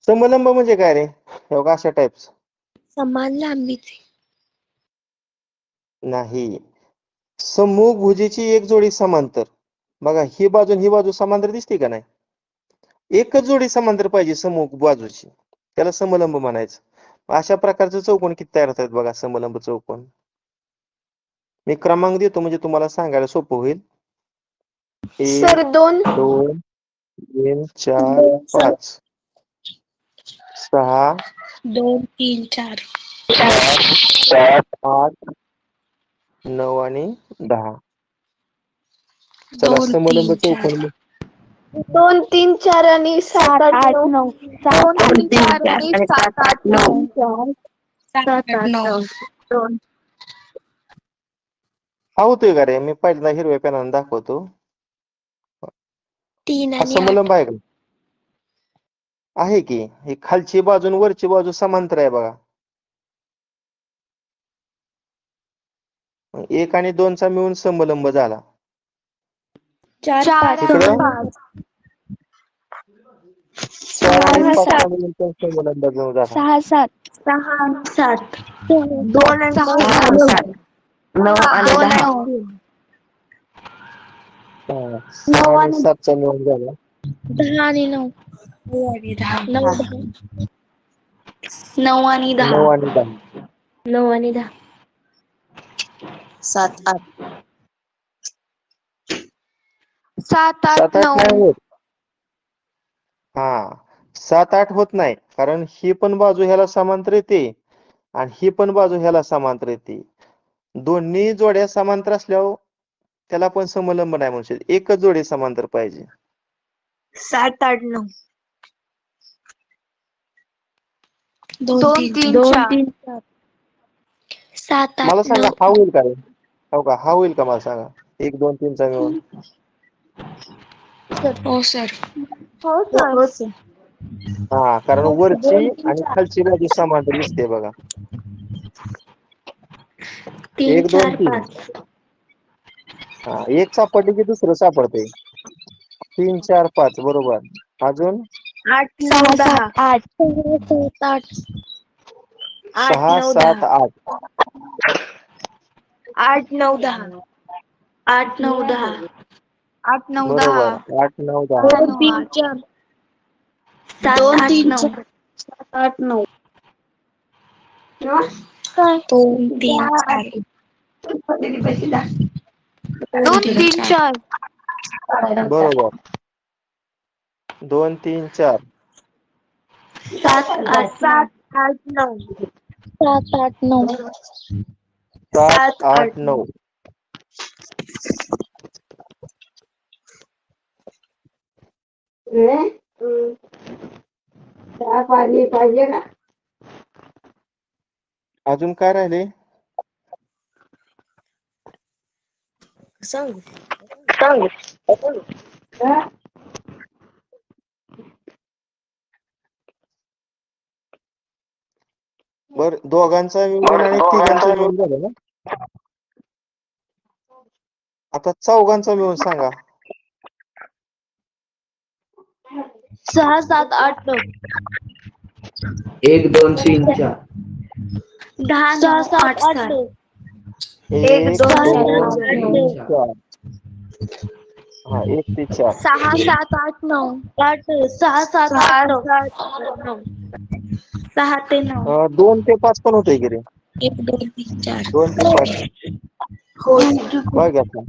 समलंब म्हणजे काय रे? हे बघा, अशा टाइप्स. समान लांबीचे. नाही, समभुजेची एक जोडी समांतर. बघा, ही बाजू आणि ही बाजू समांतर दिसते का नाही? एकच जोडी समांतर पाहिजे समूह बाजूची, त्याला समलंब म्हणायचं. अशा प्रकारचे चौकोन किती तयार होतात बघा, समलंब चौकोन. मी क्रमांक देतो म्हणजे तुम्हाला सांगायला सोपं होईल. 1, सर 2 2, 3, 4, 5, 6, 2, 3, 4. 7, 8, 9 आणि 10. चला, 2, समलंब 3, 4. चौकोन 2 3 4 आणि 7 8 9 9. 2 3 4 आणि 7 8 9 7, 8, 9. हा होतोय का रे? मी पहिल्यांदा हिरव्या पेनाने दाखवतो. 3 हा आणि 8. समलंब आहे का? आहे की. ही खालची बाजू आणि वरची बाजू समांतर आहे बघा. 1 आणि 2 चा मिळून समलंब झाला. 4, 5. इकडं 4 आणि 5 6, चा मिळून पण समलंब झाला. 6, 7. 6 7 2 आणि 9. 9 आणि 10 6 आणि 7 चा मिळून झाला. 10 आणि 9. 9 आणि 10. 9 आणि 10 9 आणि 10. 9 आणि 10. 7 8 7 8 7 8 9 नाही होत. हा, 7 8 होत नाही, कारण ही पण बाजू ह्याला समांतर येते आणि ही पण बाजू ह्याला समांतर येते. दोन्ही जोड्या समांतर असल्यावर त्याला पण समलंब नाही म्हणू शकत. एकच जोडी समांतर पाहिजे. 7 8 9. 2 2 3 3 4 7 मला 8 सांगा, 9. हा होईल का रे? हो का? हा होईल का? मला सांगा. 1 2 3 चा मिळून. हो सर. हो सर हा, कारण वरची आणि खालची बाजू समांतर दिसते बघा. 3 1 2 4 3. 5. हा, एक सापडली की दुसरं सापडते. 3 4 5 बरोबर. अजून 8 9 10 8 7 8. 6 7 8. 8 9 10 8 9 10 8 9 बरोबर. 10 8 9 10. 2 3 4. 2 7 3 8 4 7 9 2 3 4. 2 3 4 बरोबर. 2 3 4. 7 8 9 7 8 9. 7 8 9. पाहिजे का अजून काय राहिले? सांगू बर, दोघांचा मिळून आणि तिघांचा मिळून झालं ना? आता चौघांचा मिळून सांगा. 6 7 8 9. 1 2 3 4 10 6 9 7 8 8 7 9. 1 2 2 3 3 4. हा, 1 ते 4. 6 7 8 9 6 7 8 9. 6 ते 9 2 ते 5 पण होतंय की रे? 1 2 3 4. 2 ते 5 हो बघ आता.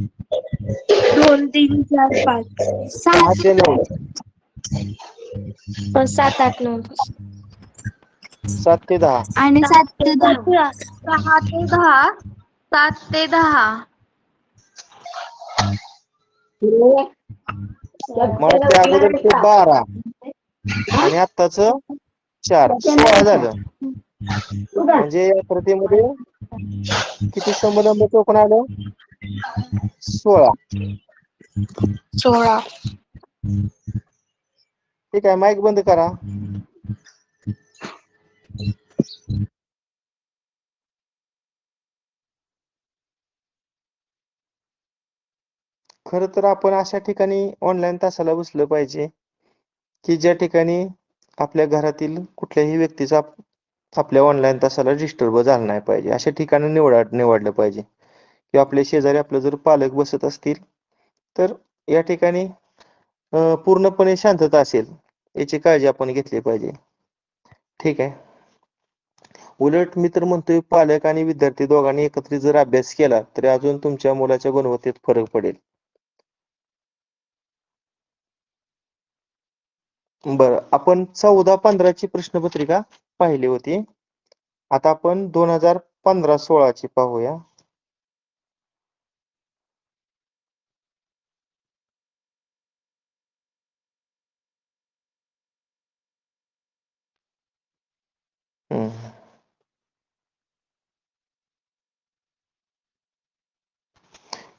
2 3 4 5. 6 ते 9. 7, 8, 9. 7 ते 10. आणि 7 ते 10. 6 ते 10. 7 ते 10. मग त्या अगोदरचे 12 आणि आत्ताच 4, 16 झालं. म्हणजे या आकृतीमध्ये किती समलंब चौकोन आलं? 16. 16. ठीक आहे, माईक बंद करा. खरं तर आपण अशा ठिकाणी ऑनलाईन तासाला बसलं पाहिजे की ज्या ठिकाणी आपल्या घरातील कुठल्याही व्यक्तीचा आपल्या ऑनलाईन तासाला डिस्टर्ब झाला नाही पाहिजे. अशा ठिकाणी निवडलं पाहिजे. किंवा आपल्या शेजारी आपलं जर पालक बसत असतील तर या ठिकाणी पूर्णपणे शांतता असेल याची काळजी आपण घेतली पाहिजे. ठीक आहे. उलट मी तर म्हणतोय पालक आणि विद्यार्थी दोघांनी एकत्रित जर अभ्यास केला तर अजून तुमच्या मुलाच्या गुणवत्तेत फरक पडेल. बरं, आपण 14-15 ची प्रश्नपत्रिका पाहिली होती. आता आपण 2015-16 ची पाहूया.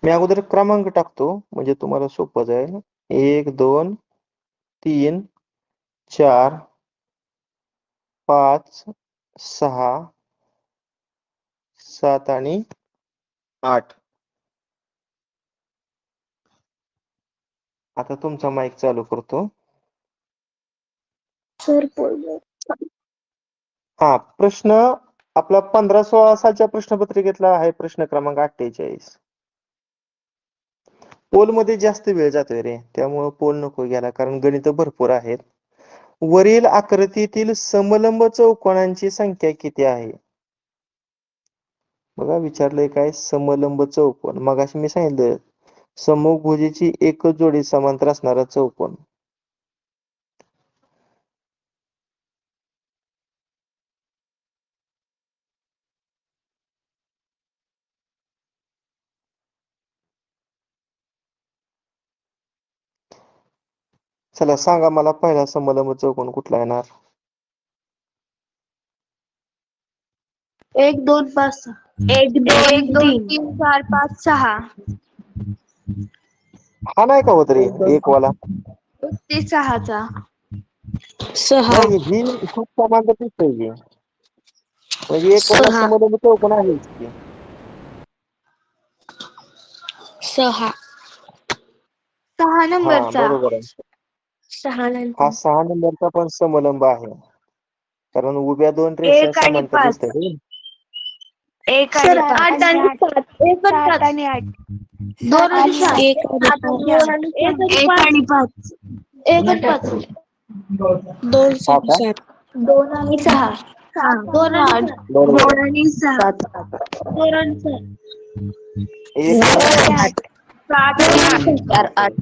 मी अगोदर क्रमांक टाकतो म्हणजे तुम्हाला सोपं जाईल. 1, 2, 3, 4, 5, 6, 7 आणि 8. आता तुमचा माईक चालू करतो. सर हा, प्रश्न आपला 15-16 सालच्या प्रश्नपत्रिकेतला आहे प्रश्न क्रमांक 48. पोल मध्ये जास्त वेळ जातोय रे, त्यामुळे पोल नको घ्यायला कारण गणित भरपूर आहेत. वरील आकृतीतील समलंब चौकोनांची संख्या किती आहे? बघा विचारलंय काय, समलंब चौकोन. मगाशी मी सांगितलं समभुजीची एकच जोडी समांतर असणारा चौकोन. चला सांगा मला, पहिला समलंब चौकोन कुठला येणार? 1, 2, 5, 6. 1, 2, 2, 3. 3, 4, 5, 6. हा नाही का होत रे एक वाला? ते 6चा. 6. नाही, ही खूप समांतर दिसतंय की. म्हणजे एक वाला 6. समलंब चौकोन आहे की. 6. 6 हा नंबरचा. बरोबर आहे. 6 हा नंतर 6 नंबरचा पण समलंब आहे. कारण उभ्या 2 रेषा 1 आणि समांतर 5. दिसतात. 1 सर आणि 8 5. आणि 7. 1 आणि 7 5. आणि 8. 2 आणि 6. 1 आणि 5. 1 आणि 5. 1 आणि 5. 2, हा 6, का? 7. 2 आणि 6. 2 आणि 6. बरोबर. 2 आणि 6. 2 आणि 6. 1 आणि 8. 7 आणि 8. 4, 8.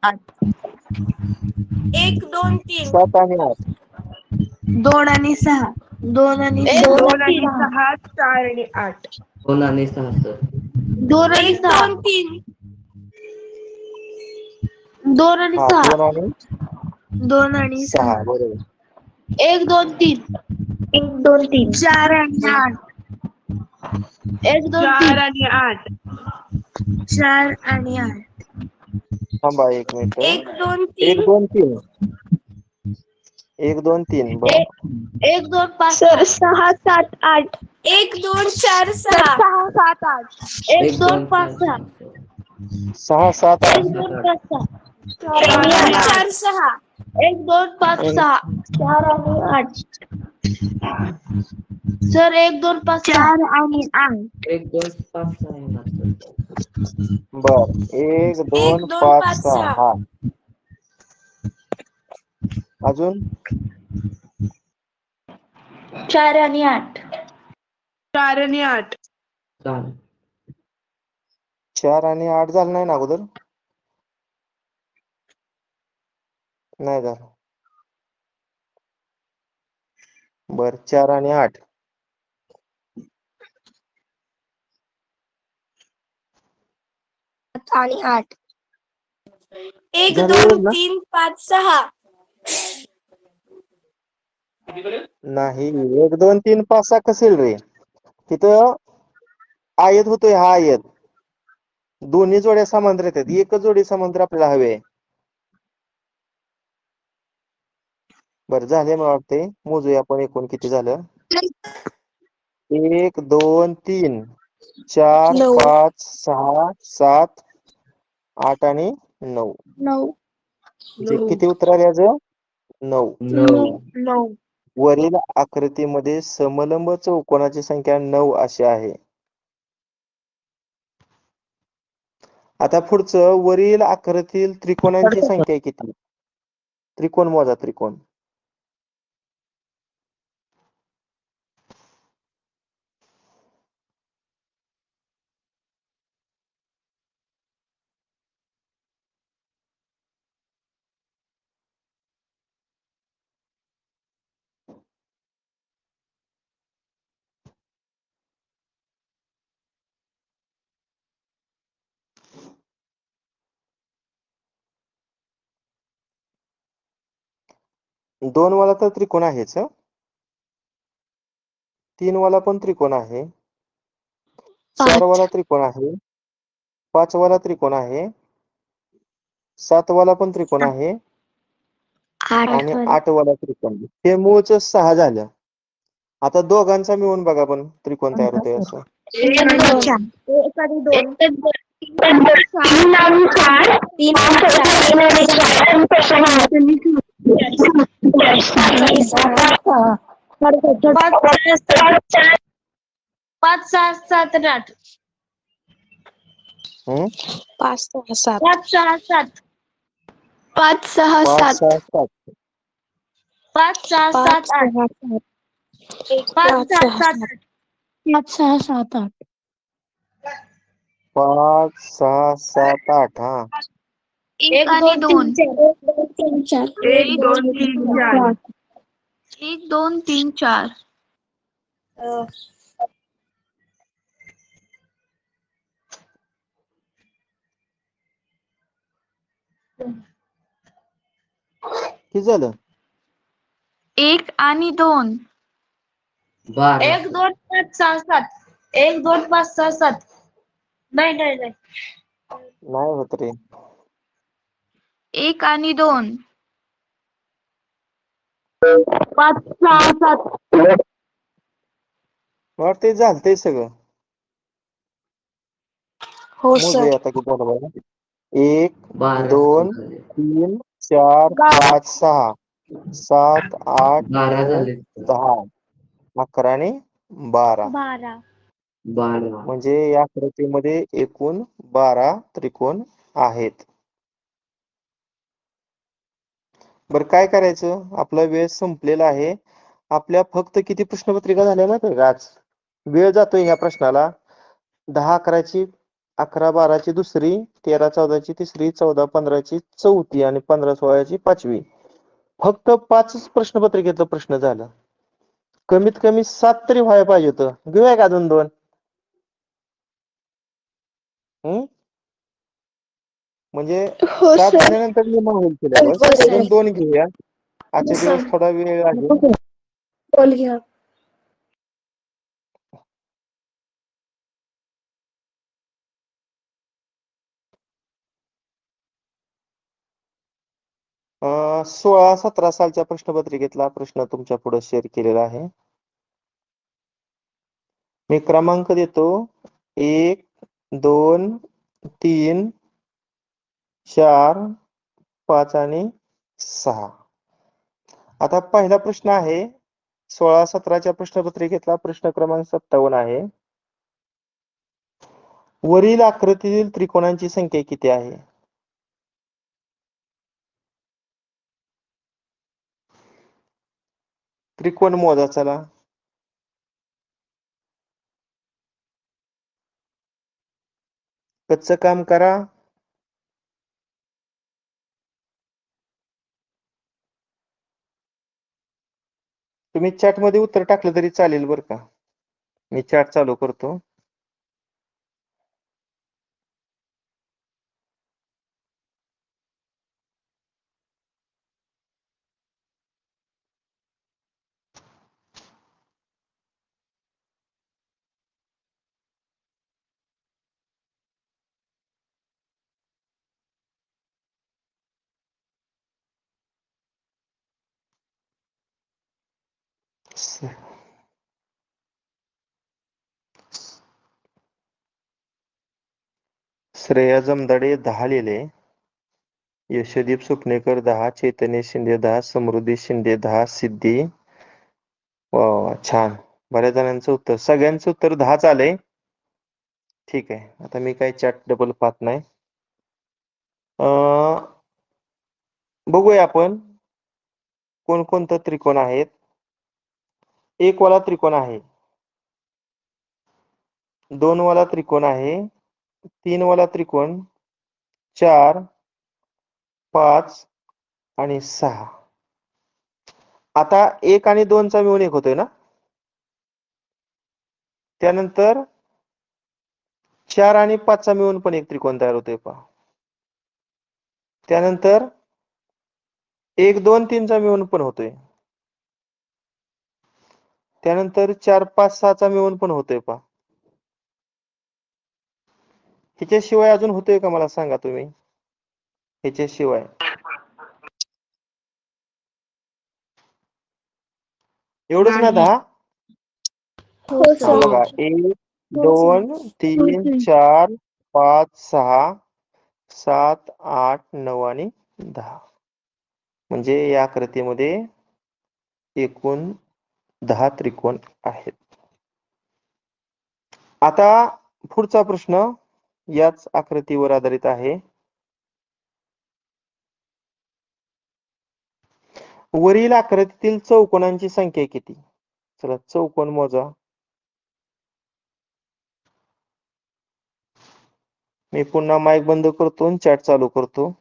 8. 1, 2, 3. 7 आणि 8. 2 आणि 6. 2 आणि 1, 2 2, 6. आणि 3. 6. 4 आणि 8. 2 आणि 6 सर. 2 आणि 1, 6. 2, 3. 2 आणि हा 6. 2 आणि 2 आणि 6 6. बरोबर. 1, 2, 3. 1, 2, 3. 4 आणि 8. 1, 2, 4 3. आणि 8. 4 आणि 8. थांबा 1 मिनिट. 1, 2, 1, 3. 2, 3. 1, 2, 3 बर. 1, 2, 5, सर 6. 6, 7, 8. 1, 2, 4, 6. 6, 7, 8. 1, 2, 5, 6. 6, 7, 8. 1, 2, 5, 6. 4 आणि 8. 4, 6. 1, 2, 5, 6. 4 आणि 8. सर 1, 2, 5, 6. 4 आणि 8. 1, 2, 5, 6 येणार सर. बर. 1, 2, 2, 5, 5, 6. 6. हा. अजून 4 आणि 8. 4 आणि 8. चालेल. 4 आणि 8 झालं नाही ना अगोदर? नाही झालं. बर 4 आणि 8. आणि 8. 1 झालं 2 एवढंच ना? 3 5 6. नाही 1 2 3 5 6 कसेल रे? तिथं आयत होतोय हा आयत. दोन्ही जोड्या समांतर येतात. एकच जोडी समांतर आपल्याला हवी आहे. बरं झाले मला वाटते. मोजूया आपण एकूण किती झालं. 1 2 3 4 9. 5 6 7 8 आणि 9. 9. म्हणजे किती उत्तर आले याचं? 9. 9. 9. वरील आकृतीमध्ये समलंब चौकोनाची संख्या 9 अशी आहे. आता पुढचं वरील आकृतीतील त्रिकोणांची संख्या किती? त्रिकोण मोजा त्रिकोण. दोन वाला तर त्रिकोण आहेच. 3 वाला पण त्रिकोण आहे. 4 वाला त्रिकोण आहे. 5 वाला त्रिकोण आहे. 7 वाला पण त्रिकोण आहे. 8. आणि 8 वाला त्रिकोण. हे मूळच 6 झालं. आता दोघांचा मिळून बघा पण त्रिकोण तयार होतोय असं. 1 आणि 2. 1 आणि 2. 3 आणि 4. 3 5 6 7 8. हम्म 5 6 7. 5 6 7. 5 6 5 7. 6 7. 5 6 7 8. 5 6 7 8. 5 6 7 8. 5 6 7 8. हा 1 आणि 2 2. 3 4. 1 2 3 4. 1 2 3 4. किती झालं? 1 आणि 2. 12. 1 2 5 6 7. 1 2 5 6 7. नाही. नाही होत रे. 1 आणि 2. 5 6 7. मला वाटतंय झालतंय सगळं. हो मोजूया आता किती झालं बघा. 1 12 2 झाले. 3 4 5 6 7 8 12 9 झाले. 10 11 आणि 12. 12. 12. म्हणजे या आकृतीमध्ये एकूण 12 त्रिकोण आहेत. बरं काय करायचं? आपला वेळ संपलेला आहे. आपल्या फक्त किती प्रश्नपत्रिका झाल्या माहिती आहे का आज? वेळ जातोय ह्या प्रश्नाला 10 11ची 11 12ची दुसरी, 13 14ची तिसरी, 14 15ची चौथी आणि 15 16ची पाचवी. फक्त 5च प्रश्नपत्रिकेतलं प्रश्न झालं. कमीत कमी 7 तरी व्हायला पाहिजे होतं. घेऊया का अजून 2? म्हणजे हो 7 सर. झाल्यानंतर निर्माण होईल सिलेबस. हो, सर. अजून 2 घेऊया. आजच्या दिवस थोडा वेळ आहे. बोल घ्या. अ 16 17 सालच्या प्रश्नपत्रिकेतला प्रश्न तुमच्या पुढे शेअर केलेला आहे. मी क्रमांक देतो 1 2 3 4 5 आणि 6. आता पहिला प्रश्न आहे 16 17च्या प्रश्नपत्रिकेतला प्रश्न क्रमांक 57 आहे. वरील आकृतीतील त्रिकोणांची संख्या किती आहे? त्रिकोण मोजा चला. कच्चं काम करा. तुम्ही चॅट मध्ये उत्तर टाकलं तरी चालेल बरं का. मी चॅट चालू करतो. श्रेया जमदाडे 10 लिहिले. यशदीप सुपणेकर 10, चैतन्य शिंदे 10, समृद्धी शिंदे 10, सिद्धी. वा वा छान. बऱ्याच जणांचं उत्तर, सगळ्यांचं उत्तर 10च आलंय. ठीक आहे, आता मी काही चॅट डबल पाहत नाही. बघूया आपण कोणकोणतं त्रिकोण आहेत. एक वाला त्रिकोण आहे, 2 वाला त्रिकोण आहे, 3 वाला त्रिकोण, 4, 5 आणि 6. आता 1 आणि 2 चा मिळून 1 होतोय ना. त्यानंतर 4 आणि 5 चा मिळून पण एक त्रिकोण तयार होतोय पहा. त्यानंतर 1, 2, 3 चा मिळून पण होतोय. त्यानंतर 4, 5, 6 चा मिळून पण होतोय पहा. ह्याच्याशिवाय अजून होतोय का मला सांगा तुम्ही. ह्याच्याशिवाय एवढंच ना 10. हो सर. बघा 1, 2, 3, 4, 5, 6, 7, 8, 9 आणि 10. म्हणजे या आकृतीमध्ये एकूण 10 त्रिकोण आहेत. आता पुढचा प्रश्न याच आकृतीवर आधारित आहे. वरील आकृतीतील चौकोनांची संख्या किती. चला चौकोन मोजा. मी पुन्हा माईक बंद करतो आणि चॅट चालू करतो.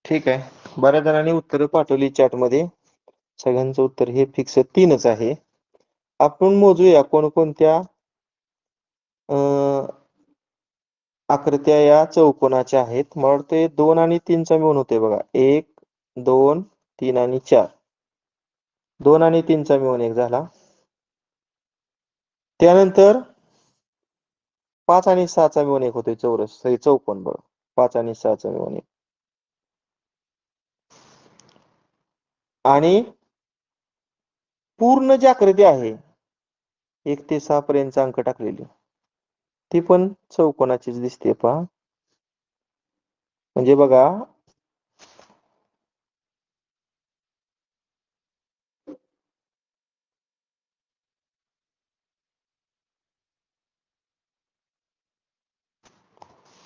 ठीक आहे, बऱ्याच जणांनी उत्तर पाठवली चॅट मध्ये. सगळ्यांचं उत्तर हे फिक्स 3च आहे. आपण मोजूया कोणकोणत्या आकृत्या या चौकोनाच्या आहेत. मला वाटते 2 आणि 3 चा मिळून होते बघा. 1, 2, 3 आणि 4. 2 आणि 3 चा मिळून 1 झाला. त्यानंतर 5 आणि 6 चा मिळून 1 होते चौरस, हे चौकोन बघा. 5 आणि 6 चा मिळून 1. आणि पूर्ण जी आकृती आहे 1 ते 6 पर्यंत अंक टाकलेली, ती पण चौकोनाचीच दिसते पहा. म्हणजे बघा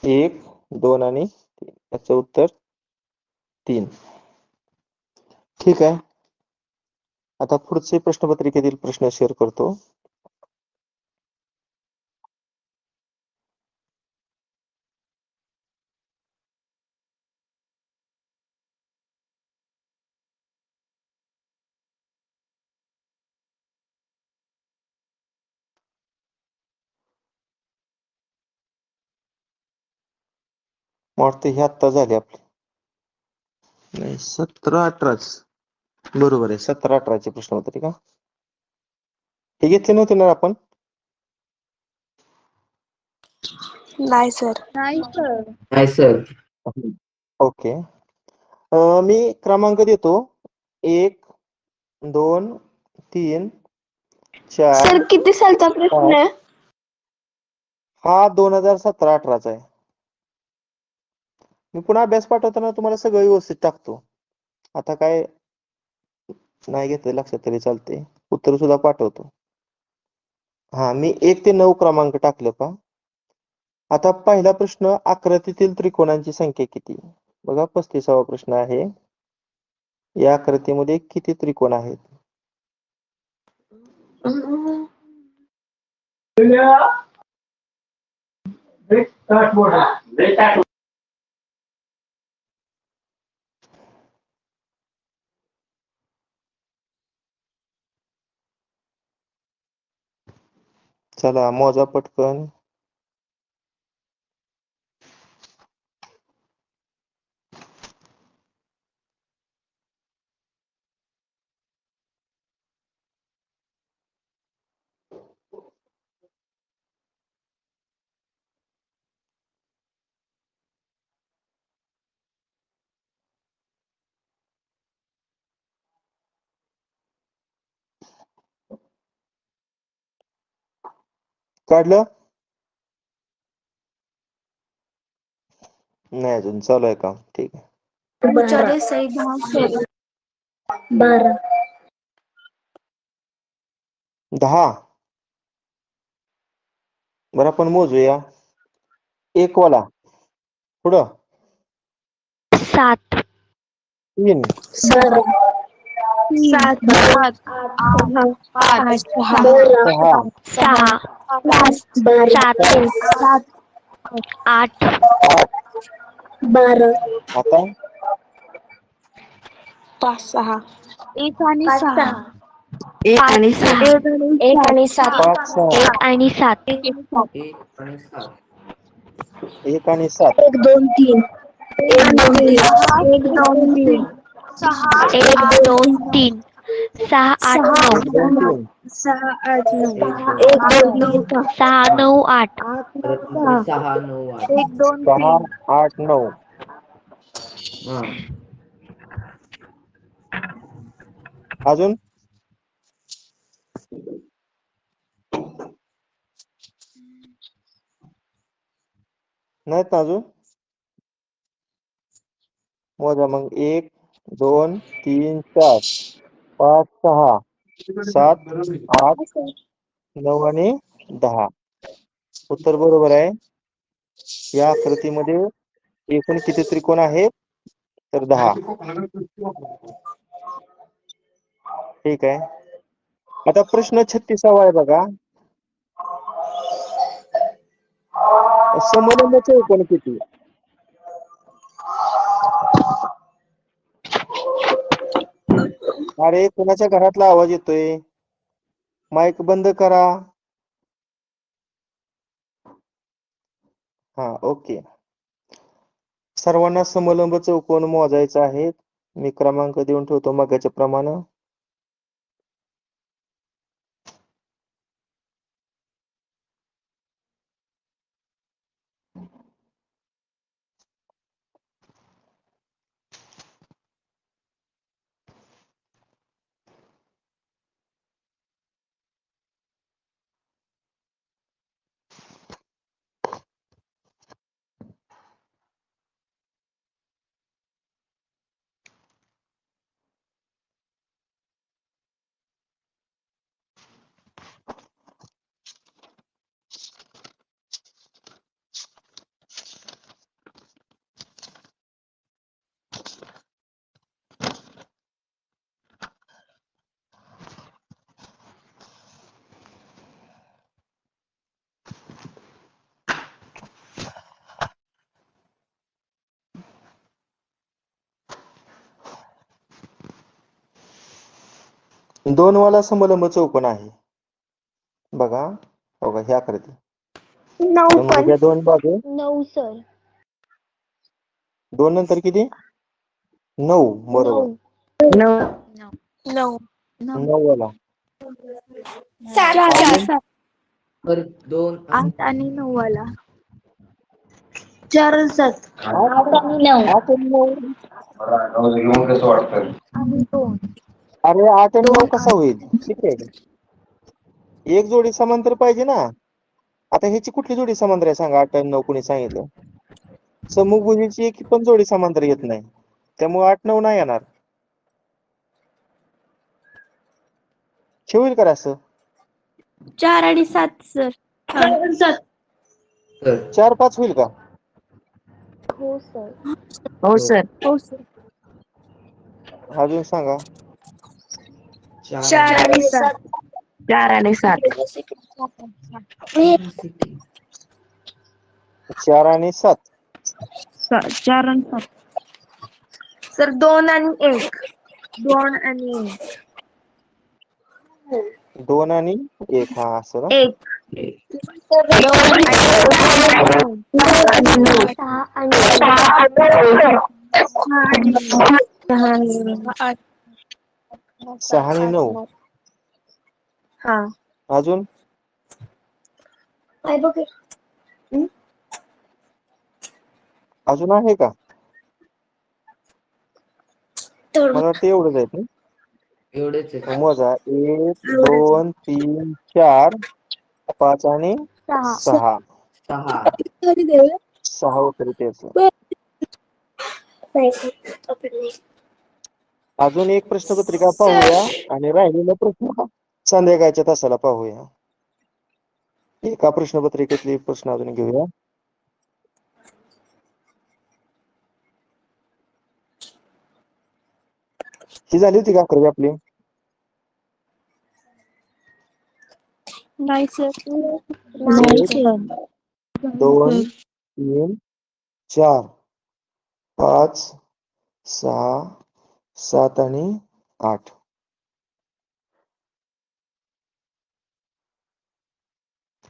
1, 2 आणि 3. याचं उत्तर 3. ठीक आहे, आता पुढचे प्रश्नपत्रिकेतील प्रश्न शेअर करतो. वाटते हे आत्ता झाले आपले. नाही 17, 18च बरोबर आहे. 17, 18चे प्रश्नपत्रिका हे घेतले नव्हते ना आपण. नाही सर. नाही सर. नाही सर. ओके. मी क्रमांक देतो 1, 2, 3, 4. सर किती सालचा प्रश्न आहे? हा 2017-18चा आहे. मी पुन्हा अभ्यास पाठवताना तुम्हाला सगळं व्यवस्थित टाकतो. आता काय नाही घेतलं लक्षात तरी चालते. उत्तर सुद्धा पाठवतो. हा मी 1 ते 9 क्रमांक टाकलं का. आता पहिला प्रश्न, आकृतीतील त्रिकोणांची संख्या किती? बघा 35वा प्रश्न आहे. या आकृतीमध्ये किती त्रिकोण आहेत? चला मोजा पटकन. काढलं? नाही अजून चालू आहे काम. ठीक आहे. 12. 10. बरं आपण मोजूया. 1 वाला पुढं 7. 3, 7. 7 8. 8 6, 6. 7. 8. 12. आता 5 6 1 आणि 6. 1 आणि 6. 1 आणि 7. 5, 6, 1 आणि 7. 1 आणि 7. 1 आणि 7. 1 2 3. 1 2 3. 1 2 3. 6 8 9. 2, 6 8 9 1 2 3. 6 9 8. परत नंतर 6 9 8. 1 2 6, 8, 9. हा. अजून नाहीत ना अजून? मोजा मग 1 2 3 4 5 6 7 8 9 आणि 10. उत्तर बरोबर आहे. या आकृतीमध्ये एकूण किती त्रिकोण आहेत? तर 10. ठीक आहे. आता प्रश्न 36वा आहे बघा. समलंब चौकोन किती? अरे कोणाच्या घरातला आवाज येतोय? माईक बंद करा. हा ओके. सर्वांना समलंब चौकोन मोजायचा आहे. मी क्रमांक देऊन ठेवतो मगाच्या प्रमाणे. दोन वाला समलंब चौकोन आहे. बघा बघा ही आकृती. 9 पण. 2 बाजू 9 सर. 2 नंतर किती? 9. बरोबर. 9. 9 वाला 7 परत 2 8 आणि 9 वाला. 4 आणि 7 8 आणि 9 8 आणि 9. घेऊन कसं वाटतं? आणि 2 अरे 8 आणि 9 कसा होईल? ठीक आहे. एक जोडी समांतर पाहिजे ना. आता ह्याची कुठली जोडी समांतर आहे सांगा? 8 आणि 9 कोणी सांगितलं? समभुजीची एक पण जोडी समांतर येत नाही, त्यामुळे 8 9 नाही येणार. होईल का असं? 4 आणि 7 सर. 4 5 होईल का? हो सर. हो सर. हो सर. अजून सांगा. 4 आणि 7 4 आणि 7 4 आणि 7 4 आणि 7 सर 2 आणि 1 2 आणि 2 आणि 1. हा असं ना. 1 6 आणि 6 आणि 9. हा अजून अजून आहे का? मला वाटतं एवढंच आहेत ना. एवढेच आहे. मग मोजा 1 2 3 4 5 आणि 6. 6 उत्तर तेच. अजून एक प्रश्नपत्रिका पाहूया आणि राहिलेला प्रश्न संध्याकाळच्या तासाला पाहूया. एका प्रश्नपत्रिकेतले प्रश्न अजून घेऊया. ही झाली होती का 11वी आपली? नाही सर. 1 2 3 4 5 6 7 आणि 8.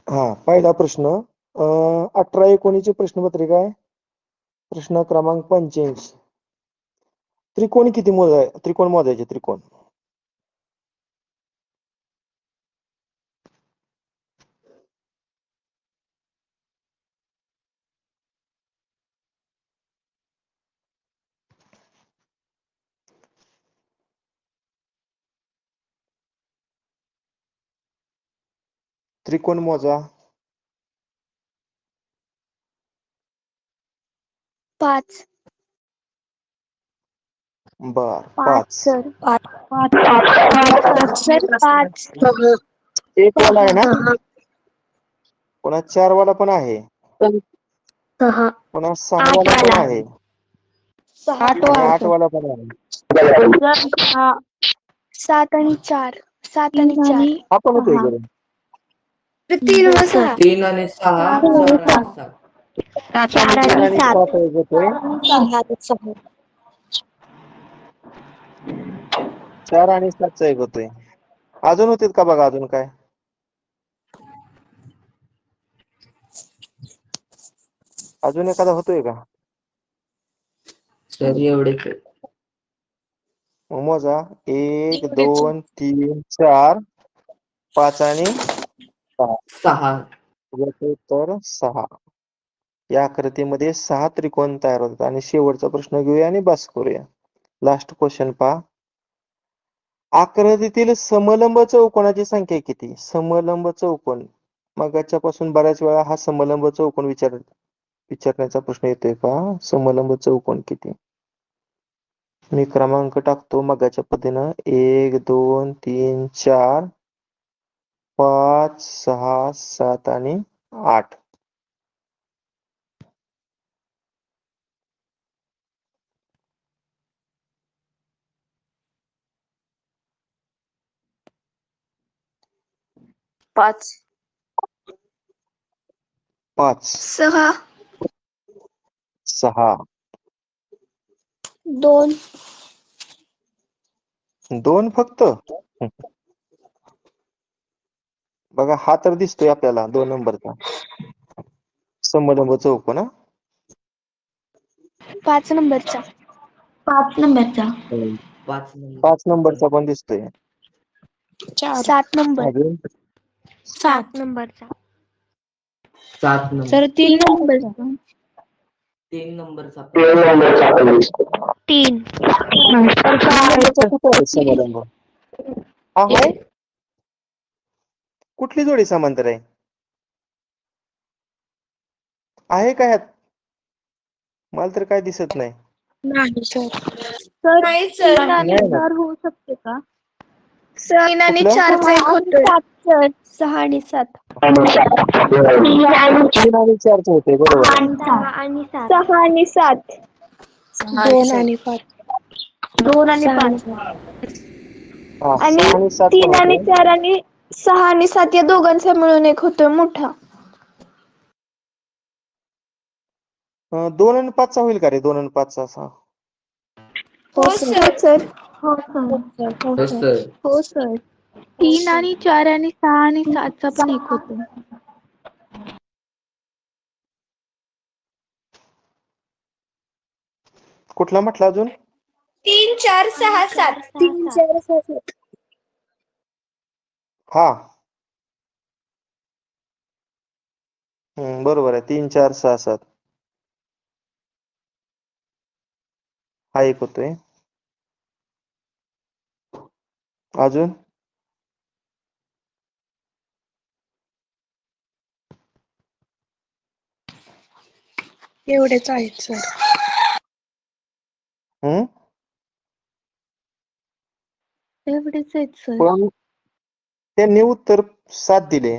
हा पहिला प्रश्न 18 19 प्रश्नपत्रिका आहे. प्रश्न क्रमांक 85. त्रिकोण किती त्रिकोण मोजायचे? त्रिकोण त्रिकोण मोजा. 5 बर 5 5. सर. 5 सर. 5 एक वाला आहे ना? पुन्हा 4 वाला पण आहे. 6 पुन्हा 6 वाला पण आहे. 8 आणि 8 वाला पण आहे. 7 आणि 4 7 आणि 4 हा पण होतोय करून. 3 व 6 3 आणि 6 4 आणि 7 3 आणि 7 होतोय. 4 आणि 7 एक होतोय. अजून होते का बघा? अजून काय? अजून एखादा होतोय का? सर एवढेच आहे. मग मोजा 1 2 3 4 5 आणि 6 तर 6. या आकृतीमध्ये 6 त्रिकोण तयार होतात. आणि शेवटचा प्रश्न घेऊया आणि बस करूया. लास्ट क्वेश्चन पहा. आकृतीतील समलंब चौकोनाची संख्या किती? समलंब चौकोन मगाच्या पासून बऱ्याच वेळा हा समलंब चौकोन विचारण्याचा प्रश्न येतोय का? समलंब चौकोन किती? मी क्रमांक टाकतो मगाच्या पद्धतीनं 1 2 3 4 5 6 7 आणि 8. पाच 5 6 6 2 2 फक्त. बघा हा तर दिसतोय आपल्याला 2 नंबरचा समलंब चौकोन. 5 नंबरचा 5 नंबरचा 5 नंबरचा पण दिसतोय. 7 नंबर अजून 7 नंबरचा 7 नंबर सर 3 नंबरचा 3 नंबरचा तीन समारंभ हा आहे. कुठली जोडी समांतर आहे का ह्यात? मला तर काय दिसत नाही. नाही सर. नाही सर. नाही ना. चार होऊ शकते का? 3 आणि कुठलं? 4चा एक होतोय. 6 आणि 7 तीन आणि चारचं होते बरोबर आहे. 6 आणि 7 6 आणि 7 2 आणि 5 2 आणि 5 हा, आणि सहा आणि सात 3 पण आणि होते. 4 आणि 6 आणि 7 या दोघांचा मिळून एक होतोय मोठा. 2 आणि 5चा होईल का रे? 2 आणि 5चा असा हो सर. हो सर. हो सर. हो सर. 3 आणि 4 आणि 6 आणि 7चा पण एक होतो. कुठला म्हटला अजून? 3 4 6 7 3 4 6 हा बरोबर आहे. 3 4 6 7 हा एक होतोय. अजून एवढेच आहेत सर. हम्म एवढेच आहेत सर. पण त्यांनी उत्तर 7 दिले.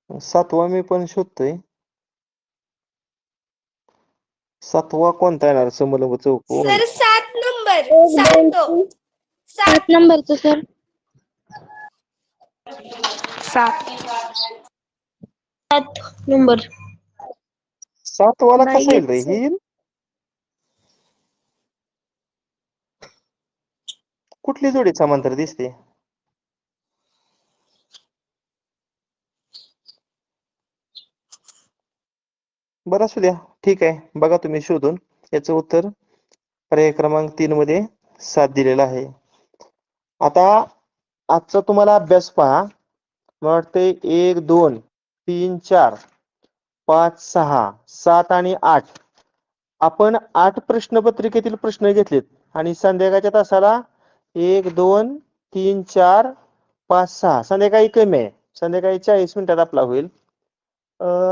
7वा मी पण शोधतोय. 7वा कोणता येणार? समलंब चौकोन. सर 7 नंबर 7 7 नंबरचं सर. 7 नंबर 7वाला नाही कसा येईल येत रे? सर. ही येईल? कुठली जोडी समांतर दिसते? बरं असू द्या. ठीक आहे. बघा तुम्ही शोधून. याचं उत्तर पर्याय क्रमांक 3 मध्ये 7 दिलेला आहे. आता आजचा तुम्हाला अभ्यास पहा. मला वाटते 1 2 3 4 5 6 7 आणि 8 आपण 8 प्रश्नपत्रिकेतील प्रश्न घेतलेत आणि संध्याकाळच्या तासाला 1 2 3 4 5 6 संध्याकाळी कमी आहे. संध्याकाळी 40 मिनिटात आपला होईल.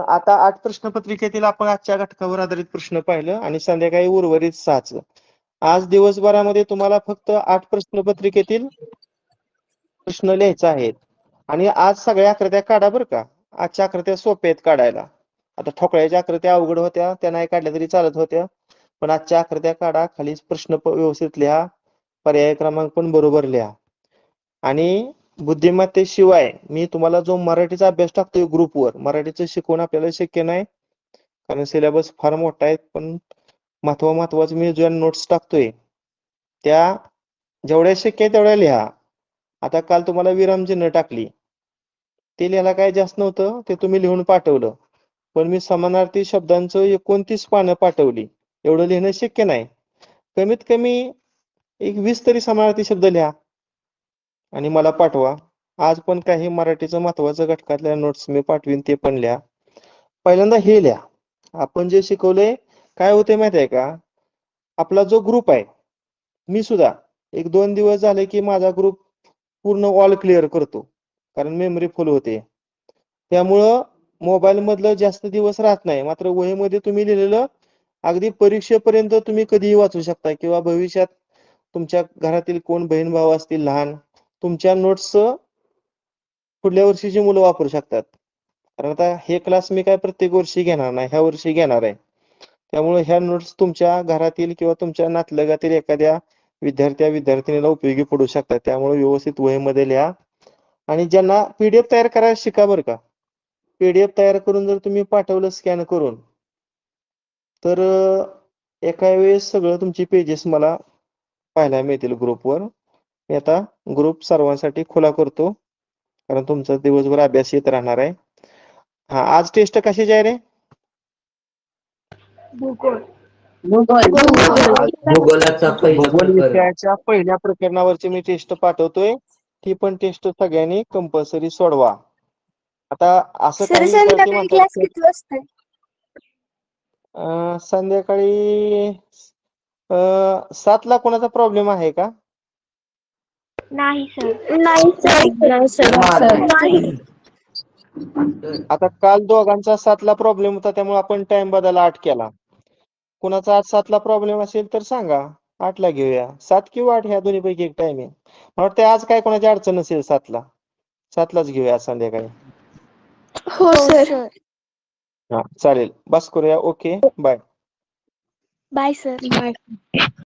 आता 8 प्रश्नपत्रिकेतील आपण आजच्या घटकावर आधारित प्रश्न पाहिलं आणि संध्याकाळी उर्वरित 6च. आज दिवसभरामध्ये तुम्हाला फक्त 8 प्रश्नपत्रिकेतील प्रश्न लिहायचे आहेत आणि आज सगळ्या आकृत्या काढा बरं का. आजच्या आकृत्या सोप्या आहेत काढायला. आता ठोकळ्याच्या आकृत्या अवघड होत्या, त्या नाही काढल्या तरी चालत होत्या, पण आजच्या आकृत्या काढा. खाली प्रश्न व्यवस्थित लिहा, पर्याय क्रमांक पण बरोबर लिहा. आणि बुद्धिमत्तेशिवाय मी तुम्हाला जो मराठीचा अभ्यास टाकतोय ग्रुपवर, मराठीचं शिकवणं आपल्याला शक्य नाही कारण सिलेबस फार मोठा आहे. पण महत्वाचं मी ज्या नोट्स टाकतोय त्या जेवढ्या शक्य आहे तेवढ्या लिहा. आता काल तुम्हाला विरामचिन्ह टाकली, ते लिहायला काय जास्त नव्हतं, ते तुम्ही लिहून पाठवलं. पण मी समानार्थी शब्दांचं 29 पानं पाठवली. एवढं लिहिणं शक्य नाही. कमीत कमी एक 20 तरी समानार्थी शब्द लिहा आणि मला पाठवा. आज पण काही मराठीचं महत्वाचं घटकातल्या नोट्स मी पाठवीन, ते पण लिहा. पहिल्यांदा हे लिहा. आपण जे शिकवलंय काय होते माहिती आहे का? आपला जो ग्रुप आहे, मी सुद्धा 1-2 दिवस झाले की माझा ग्रुप पूर्ण ऑल क्लिअर करतो कारण मेमरी फुल होते. त्यामुळं मोबाईल मधलं जास्त दिवस राहत नाही. मात्र वहीमध्ये तुम्ही लिहिलेलं अगदी परीक्षेपर्यंत तुम्ही कधीही वाचू शकता किंवा भविष्यात तुमच्या घरातील कोण बहीण भाऊ असतील लहान, तुमच्या नोट्स पुढल्या वर्षीची मुलं वापरू शकतात. कारण आता हे क्लास मी काय प्रत्येक वर्षी घेणार नाही, ह्या वर्षी घेणार आहे. त्यामुळे ह्या नोट्स तुमच्या घरातील किंवा तुमच्या नातलगातील एखाद्या विद्यार्थ्याला उपयोगी पडू शकतात. त्यामुळे व्यवस्थित वहीमध्ये लिहा. आणि ज्यांना पीडीएफ तयार करायला शिका बरं का. पीडीएफ तयार करून जर तुम्ही पाठवलं स्कॅन करून, तर एका वेळेस सगळं तुमची पेजेस मला पाहायला मिळतील ग्रुपवर. मी आता ग्रुप सर्वांसाठी खुला करतो कारण तुमचा दिवसभर अभ्यास येत राहणार आहे. हा, आज टेस्ट कशाची आहे रे? भूगोलाचा पहिला भूगोल प्रकरण. विषयाच्या पहिल्या प्रकरणावरची मी टेस्ट पाठवतोय. ती पण टेस्ट सगळ्यांनी कंपल्सरी सोडवा. आता असं सर काही विद्यार्थी संध्याकाळी क्लास म्हणतात किती वाजता? संध्याकाळी 7ला कोणाचा प्रॉब्लेम आहे का? नाही सर. नाही सर. आता काल दोघांचा 7ला प्रॉब्लेम होता त्यामुळे आपण टाइम बदलला 8 केला. कुणाचा आज 7ला प्रॉब्लेम असेल तर सांगा, 8ला घेऊया. 7 किंवा 8 ह्या दोन्हीपैकी एक टाइम आहे. मला वाटतं आज काय कोणाची अडचण नसेल 7ला. 7लाच घेऊया आज संध्याकाळी. हो सर. हा चालेल, बस करूया. Okay bye. Bye sir.